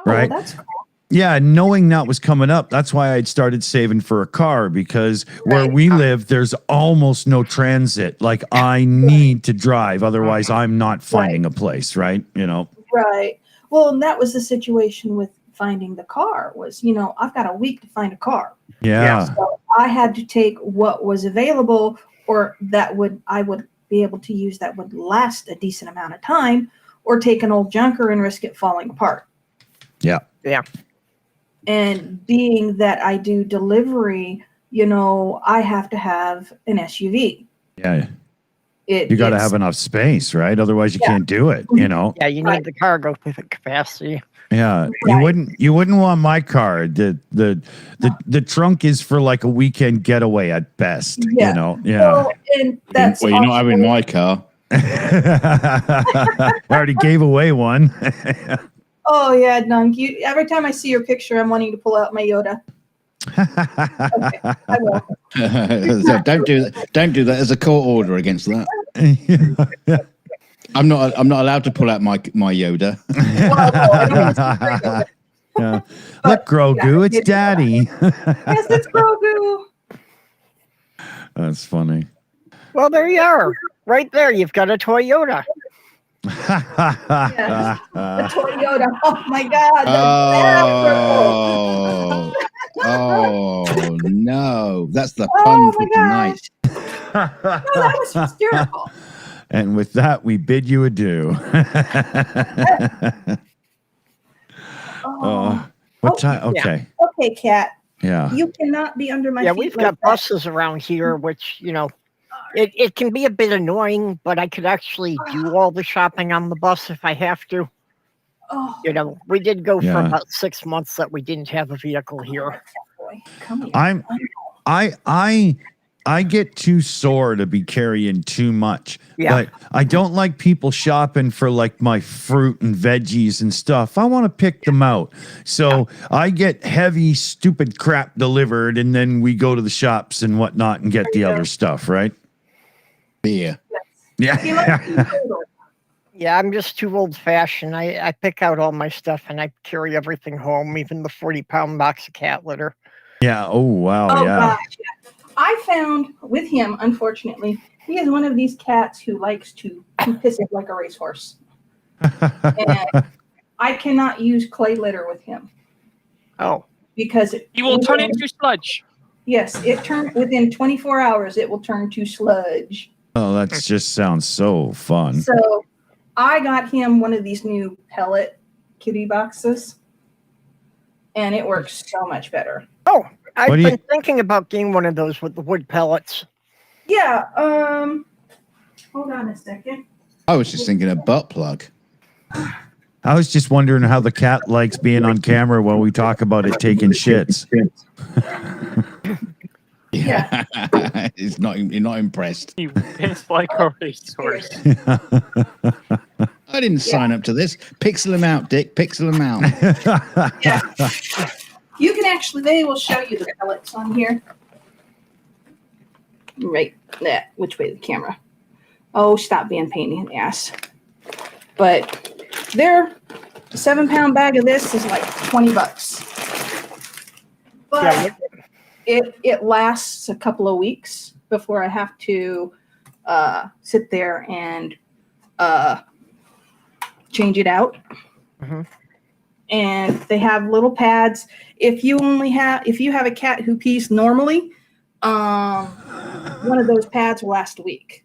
Right? That's cool. Yeah, knowing that was coming up, that's why I'd started saving for a car, because where we live, there's almost no transit. Like, I need to drive, otherwise I'm not finding a place, right? You know? Right. Well, and that was the situation with finding the car was, I've got a week to find a car. Yeah. So I had to take what was available or I would be able to use that would last a decent amount of time, or take an old junker and risk it falling apart. Yeah. Yeah. And being that I do delivery, I have to have an SUV. Yeah. You got to have enough space, right? Otherwise you can't do it, Yeah, you need the cargo capacity. Yeah. Right. You wouldn't want my car. The trunk is for like a weekend getaway at best, Yeah. Yeah. Well, and that's Well, you're not also- having my car. I already gave away one. Oh yeah, Dunk. Every time I see your picture, I'm wanting to pull out my Yoda. Okay, I will. So don't do that. Don't do that. There's a court order against that. I'm not allowed to pull out my Yoda. Well, no, I don't want to see your Yoda. Yeah. Look, Grogu, it's Daddy. Yes, it's Grogu. That's funny. Well, there you are. Right there, you've got a Toyota. Yes, the Toyota. Oh my God. Oh no, that's the Oh pun my for tonight. No, that was hysterical. And with that, we bid you adieu. What time? Okay. Okay, Kat. Yeah. You cannot be under my Yeah, feet. we've like got that. buses around here, which, it can be a bit annoying, but I could actually do all the shopping on the bus if I have to. Oh, We did go for Yeah. about 6 months that we didn't have a vehicle here. boy. Come here. I get too sore to be carrying too much. Yeah. But I don't like people shopping for like my fruit and veggies and stuff. I want to pick them out. So I get heavy, stupid crap delivered, and then we go to the shops and whatnot and get the other stuff, right? Beer. He likes Yeah. to doodle. Yeah, I'm just too old-fashioned. I pick out all my stuff and I carry everything home, even the 40-pound box of cat litter. Yeah. Oh, wow. Oh Yeah. gosh, yeah. I found with him, unfortunately, he is one of these cats who likes to piss it like a racehorse. And I cannot use clay litter with him Oh, because He will turn into sludge. Yes, within 24 hours. It will turn to sludge. Oh, that just sounds so fun. So I got him one of these new pellet kitty boxes, and it works so much better. I've What do been thinking about getting one of those with the wood pellets. Yeah. Hold on a second. I was just thinking a butt plug. I was just wondering how the cat likes being on camera when we talk about it taking shits. Yeah. You're not impressed. He is like a racehorse. I didn't sign up to this. Pixel him out, Dick. Pixel him out. Yeah. You can actually, they will show you the pellets on here. Right, that, which way the camera? Oh, stop being pain in the ass. But their 7-pound bag of this is like $20. But it lasts a couple of weeks before I have to sit there and change it out. Mm-hmm. And they have little pads. If you have a cat who pees normally, one of those pads will last a week.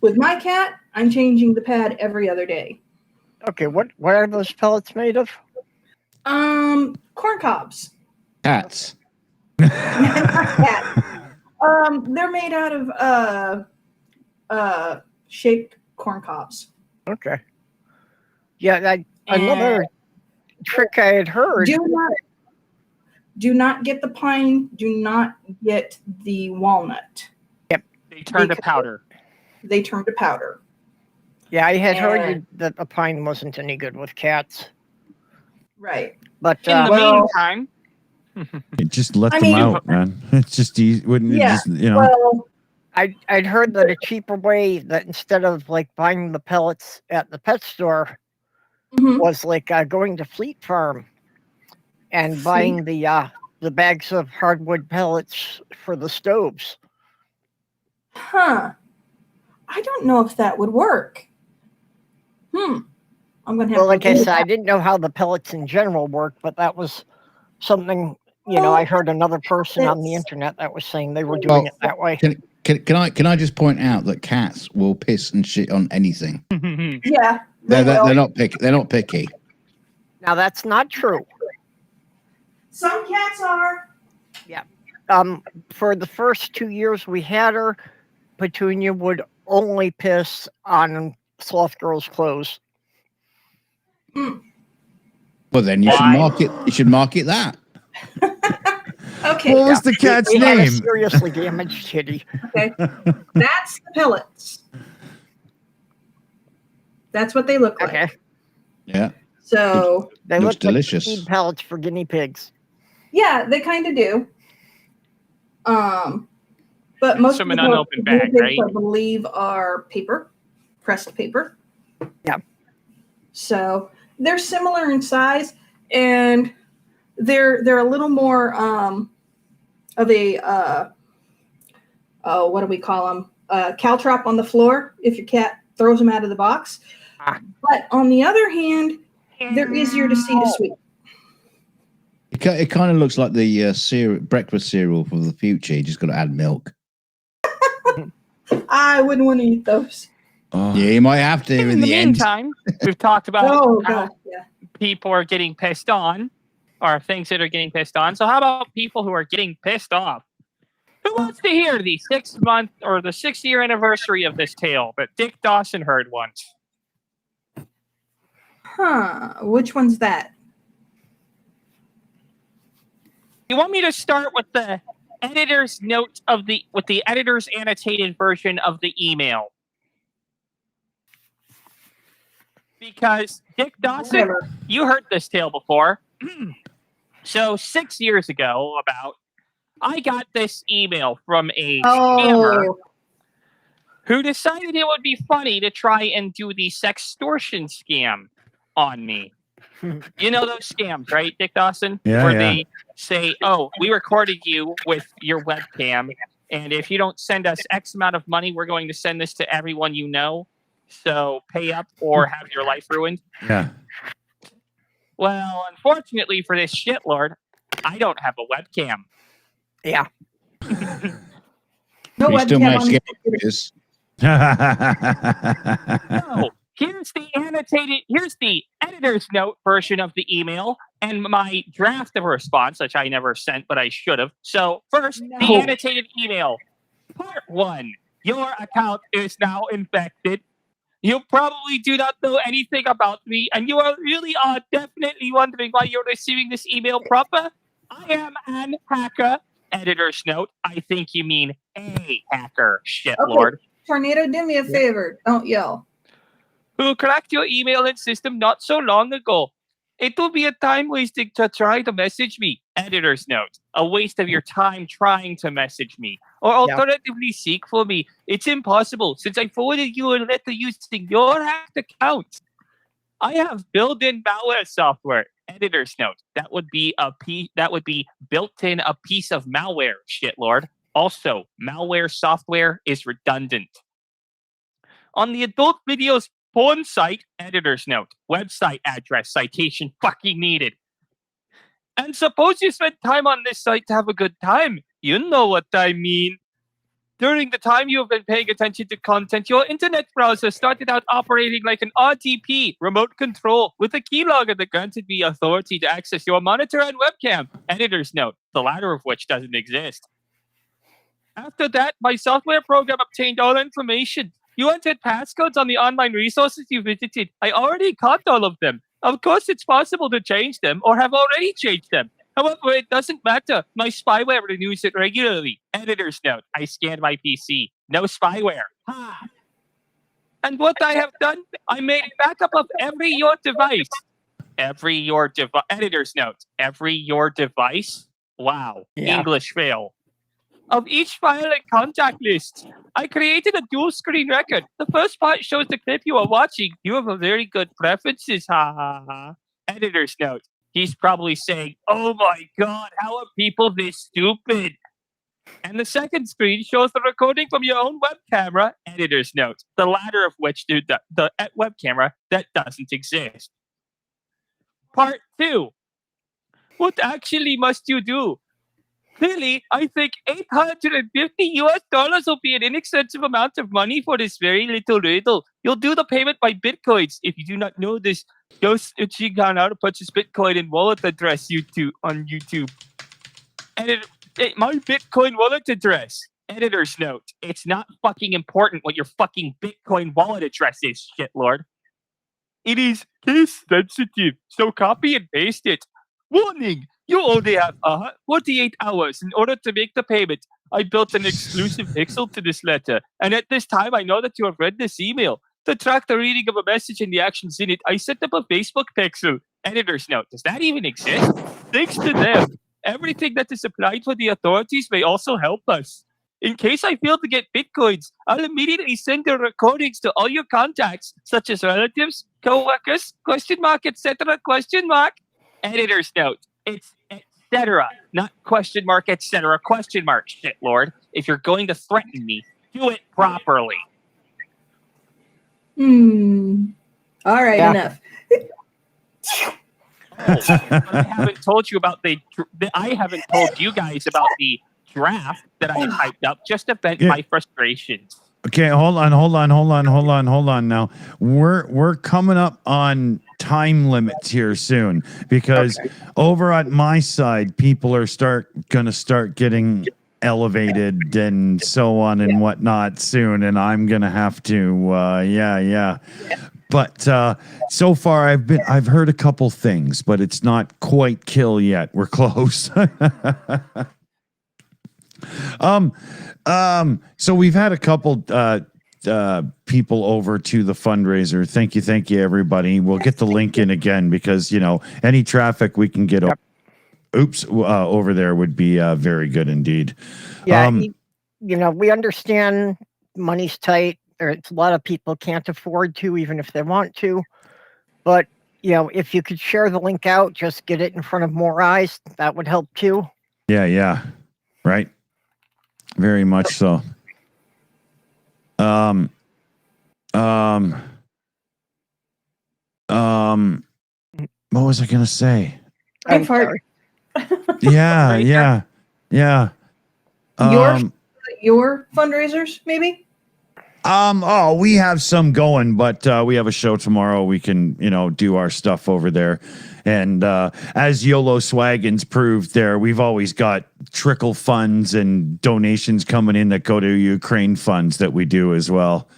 With my cat, I'm changing the pad every other day. Okay, what are those pellets made of? Corn cobs. Cats. Cat. They're made out of shaped corn cobs. Okay. Yeah, another trick I had heard. Do not get the pine. Do not get the walnut. They turn to powder. They turn to powder. Yeah, I had heard And- that the pine wasn't any good with cats. Right. But In the Well- meantime, Just let I them mean- out, man. It's just easy. Wouldn't Yeah, it just, you know? Well, I'd heard that a cheaper way that instead of like buying the pellets at the pet store mhm. was like going to Fleet Farm and buying the bags of hardwood pellets for the stoves. Huh. I don't know if that would work. I'm gonna have Well, to like I look into said, I that. didn't know how the pellets in general work, but that was something, I heard another person on the It's- internet that was saying they were doing it that way. Can I just point out that cats will piss and shit on anything? Yeah, they will. They're not picky. They're not picky. Now that's not true. Some cats are. For the first 2 years we had her, Petunia would only piss on Sloth Girl's clothes. Well, then you should Why? mark it. You should mark it that. Okay. What was the cat's We had a name? seriously damaged kitty. Okay. That's the pellets. That's what they look like. Okay, Yeah, So they Looks look like delicious. feed pellets for guinea pigs. yeah, they kind of do. But most from of an the unopened guinea bag, pigs, right? I believe, are paper, pressed paper. Yeah. So they're similar in size, and they're a little more of a what do we call them? Caltrop on the floor if your cat throws them out of the box. Ah. But on the other hand, they're easier to see to sweep. it kind of looks like the breakfast cereal for the future. You just got to add milk. I wouldn't want to eat those. Oh. Yeah, you might have to in in the the end. meantime, we've talked about Oh how god, yeah. people are getting pissed on, or things that are getting pissed on. So how about people who are getting pissed off? Who wants to hear the 6-month or the 6-year anniversary of this tale that Dick Dawson heard once? Huh? Which one's that? You want me to start with the editor's note of the editor's annotated version of the email? Because Dick Dawson, Whatever. you heard this tale before. So 6 years ago, I got this email from a scammer Oh, who decided it would be funny to try and do the sextortion scam on me. You know those scams, right, Dick Dawson? Yeah, Where yeah. they say, "Oh, we recorded you with your webcam, and if you don't send us X amount of money, we're going to send this to everyone you know. So pay up or have your life ruined." Yeah. Well, unfortunately for this shitlord, I don't have a webcam. Yeah. no You still webcam managed on to the get computer. this. So here's the editor's note version of the email and my draft of a response, which I never sent, but I should have. So first, the No. annotated email. Part 1. Your account is now infected. You probably do not know anything about me, and you are definitely wondering why you're receiving this email proper. I am an hacker. Editor's note. I think you mean a hacker, shitlord. Tornado, do me a favor. Don't yell. Who cracked your email and system not so long ago. It will be a time wasting to try to message me. Editor's note. A waste of your time trying to message me. Or alternatively seek for me. It's impossible since I forwarded you a letter using your hacked account. I have built-in malware software. Editor's note. That would be built-in a piece of malware, shitlord. Also, malware software is redundant. On the adult videos porn site, editor's note, website address, citation fucking needed. And suppose you spend time on this site to have a good time. You know what I mean. During the time you have been paying attention to content, your internet browser started out operating like an RTP, remote control, with a keylogger that granted me authority to access your monitor and webcam. Editor's note, the latter of which doesn't exist. After that, my software program obtained all information. You entered passcodes on the online resources you visited. I already caught all of them. Of course, it's possible to change them or have already changed them. However, it doesn't matter. My spyware renews it regularly. Editor's note. I scanned my PC. No spyware. And what I have done, I made a backup of every your device. editor's note. Every your device. Wow. Yeah. English fail. Of each file and contact list, I created a dual screen record. The first part shows the clip you are watching. You have a very good preferences. Ha ha ha. Editor's note. He's probably saying, "Oh my god, how are people this stupid?" And the second screen shows the recording from your own web camera. Editor's note. The latter of which, the web camera that doesn't exist. Part 2. What actually must you do? Clearly, I think $850 will be an inexpensive amount of money for this very little riddle. You'll do the payment by bitcoins. If you do not know this, go searching on how to purchase Bitcoin and wallet address on YouTube. My Bitcoin wallet address. Editor's note. It's not fucking important what your fucking Bitcoin wallet address is, shitlord. It is case sensitive, so copy and paste it. Warning! You only have 48 hours in order to make the payment. I built an exclusive pixel to this letter, and at this time I know that you have read this email. To track the reading of a message and the actions in it, I set up a Facebook pixel. Editor's note. Does that even exist? Thanks to them, everything that is applied for the authorities may also help us. In case I fail to get bitcoins, I'll immediately send the recordings to all your contacts, such as relatives, co-workers, etc., ? Editor's note. It's etc., not ? etc., ? shitlord. If you're going to threaten me, do it properly. All right, Yeah. enough. I haven't told you about I haven't told you guys about the draft that I typed up just to vent my frustrations. Okay, hold on now. We're coming up on time limits here soon because over at my side, people are gonna start getting elevated and so on and whatnot soon, and I'm gonna have to But so far I've heard a couple things, but it's not quite kill yet. We're close. So we've had a couple people over to the fundraiser. Thank you, everybody. We'll get the link in again because any traffic we can get over there would be very good indeed. Yeah, we understand money's tight. There's a lot of people can't afford to, even if they want to. But if you could share the link out, just get it in front of more eyes, that would help too. Yeah, right. Very much so. What was I gonna say? I'm sorry. Yeah. Your fundraisers, maybe? We have some going, but we have a show tomorrow. We can, do our stuff over there. And as YOLO Swaggins proved there, we've always got trickle funds and donations coming in that go to Ukraine funds that we do as well.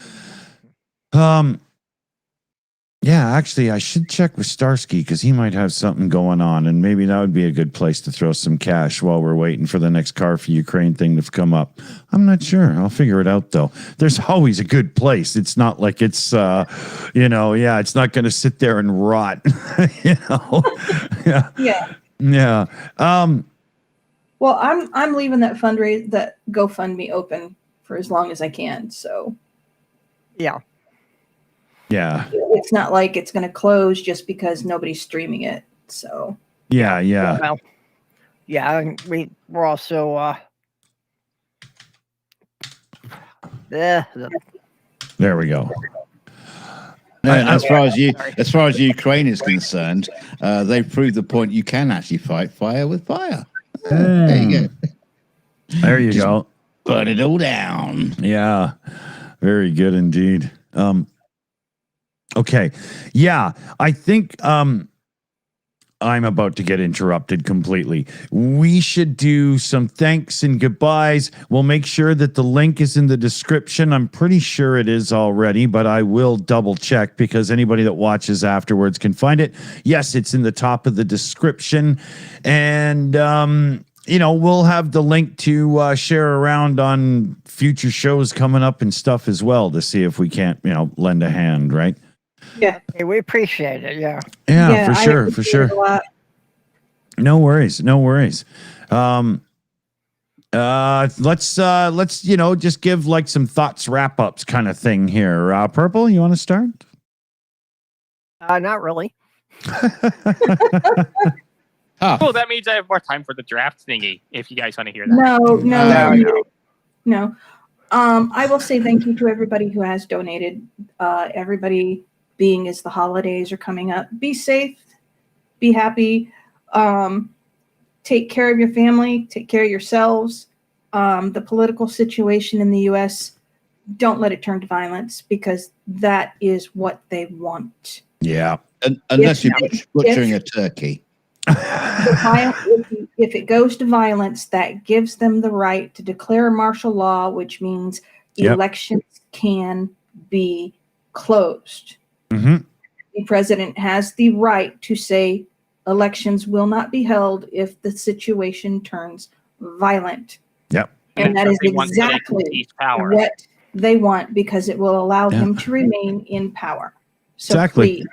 Yeah, actually, I should check with Starsky because he might have something going on, and maybe that would be a good place to throw some cash while we're waiting for the next Car for Ukraine thing to come up. I'm not sure. I'll figure it out, though. There's always a good place. It's not like it's, it's not going to sit there and rot, Yeah. Well, I'm leaving that GoFundMe open for as long as I can, so. Yeah. Yeah. It's not like it's going to close just because nobody's streaming it. So. Yeah. Well, and we're also there we go. And as far as Ukraine is concerned, they've proved the point you can actually fight fire with fire. There you go. There you go. Burn it all down. Yeah. Very good indeed. Okay. Yeah, I think I'm about to get interrupted completely. We should do some thanks and goodbyes. We'll make sure that the link is in the description. I'm pretty sure it is already, but I will double check because anybody that watches afterwards can find it. Yes, it's in the top of the description. And we'll have the link to share around on future shows coming up and stuff as well to see if we can't, lend a hand, right? Yeah. Hey, we appreciate it. Yeah. Yeah, for I sure, for appreciate sure. it a lot. No worries, no worries. Let's just give like some thoughts wrap ups kind of thing here. Purple, you want to start? Not really. Well, that means I have more time for the draft thingy. If you guys want to hear that. No. I will say thank you to everybody who has donated. Everybody, being as the holidays are coming up, be safe, be happy, take care of your family, take care of yourselves. The political situation in the U.S., don't let it turn to violence, because that is what they want. Yeah. Unless you're butchering a turkey. If it goes to violence, that gives them the right to declare martial law, which means elections can be closed. Mm-hmm. The president has the right to say elections will not be held if the situation turns violent. Yep. And that is exactly what they want, because it will allow him to remain in power. So please,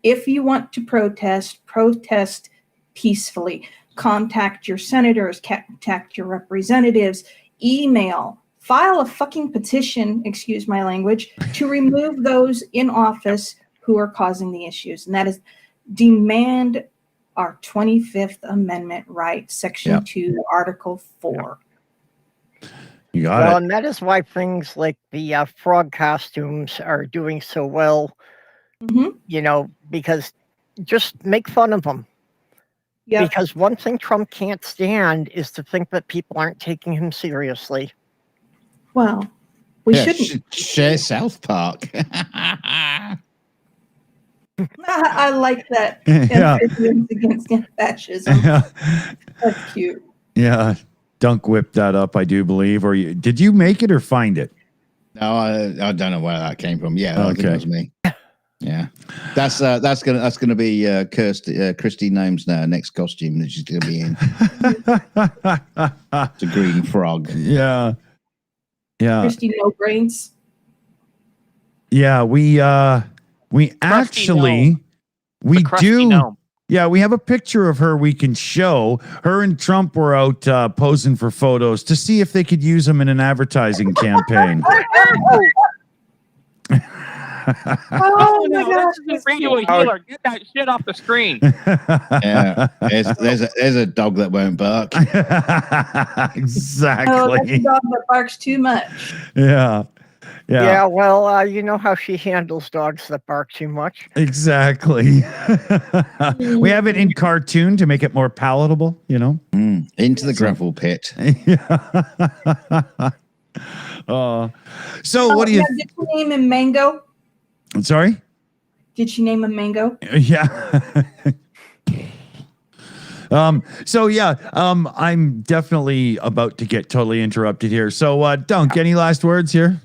if you want to protest peacefully. Contact your senators, contact your representatives, email, file a fucking petition, excuse my language, to remove those in office who are causing the issues. And that is demand our 25th Amendment right, Section 2, Article 4. You got it. And that is why things like the frog costumes are doing so well. Mm-hmm. Because just make fun of them. Yep. Because one thing Trump can't stand is to think that people aren't taking him seriously. Well, we shouldn't. Share South Park. I like that. Against fascism. Yeah. That's cute. Yeah. Dunk whipped that up, I do believe. Or did you make it or find it? No, I don't know where that came from. Yeah, I think it was me. Yeah, that's gonna be Christy Gnome's next costume that she's gonna be in. It's a green frog. Yeah. Christy No Brains. Yeah, we actually do. Yeah, we have a picture of her we can show. Her and Trump were out posing for photos to see if they could use them in an advertising campaign. Oh no, that's just radio healer. Get that shit off the screen. Yeah, there's a dog that won't bark. Exactly. Oh, that's a dog that barks too much. Yeah. Yeah, well, you know how she handles dogs that bark too much. Exactly. We have it in cartoon to make it more palatable, Into the gravel pit. So what do you... Did you name him Mango? Sorry? Did she name him Mango? Yeah. I'm definitely about to get totally interrupted here. So, Dunk, any last words here?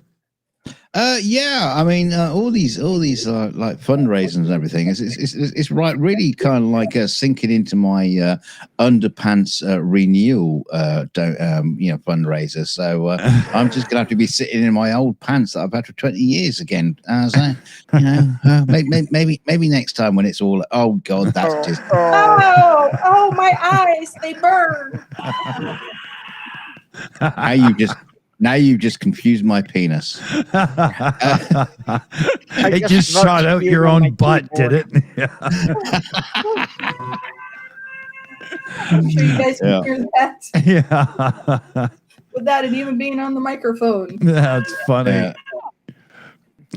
Yeah, I mean, all these like fundraisers and everything. It's right, really kind of like sinking into my underpants renewal, fundraiser. So I'm just gonna have to be sitting in my old pants that I've had for 20 years again. Maybe next time when it's all. Oh God, that's just. Oh, my eyes, they burn. Now you just confused my penis. It just shot out your own butt, did it? I'm sure you guys can hear that. Yeah. Without it even being on the microphone. That's funny. Yeah.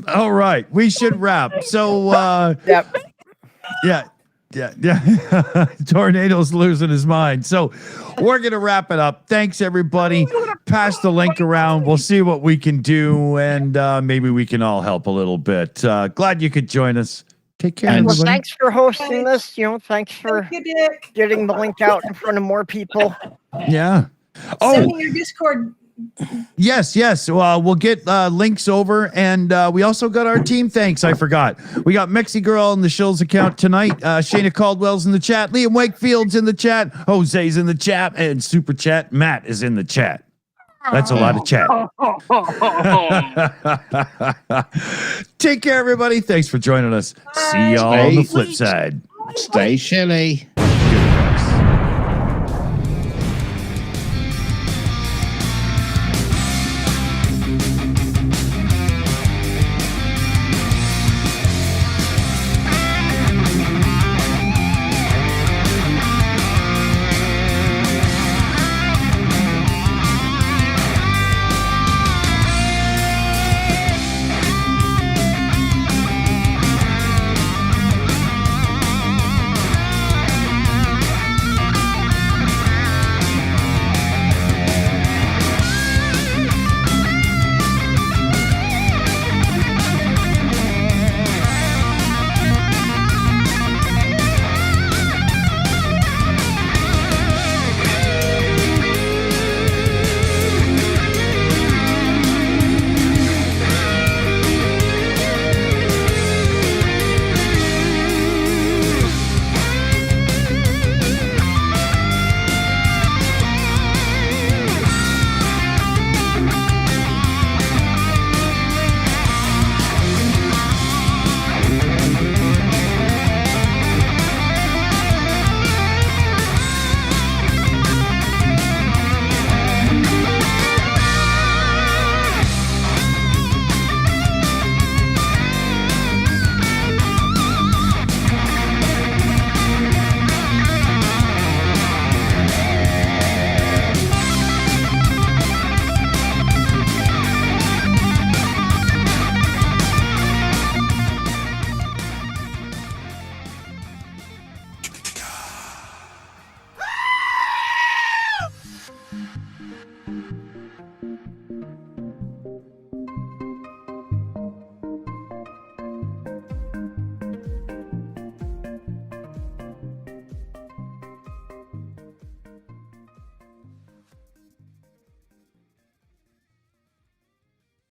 All right. We should wrap. So, Yeah. Tornado's losing his mind. So we're going to wrap it up. Thanks, everybody. Pass the link around. We'll see what we can do, and maybe we can all help a little bit. Glad you could join us. Take care, everybody. Well, thanks for hosting this. Thanks for getting the link out in front of more people. Yeah. Send me your Discord. Yes. We'll get links over, and we also got our team. Thanks, I forgot. We got Mexi Girl in the Shills account tonight. Shayna Caldwell's in the chat. Liam Wakefield's in the chat. Jose's in the chat, and Super Chat Matt is in the chat. That's a lot of chat. Take care, everybody. Thanks for joining us. See y'all on the flip side. Stay chilly.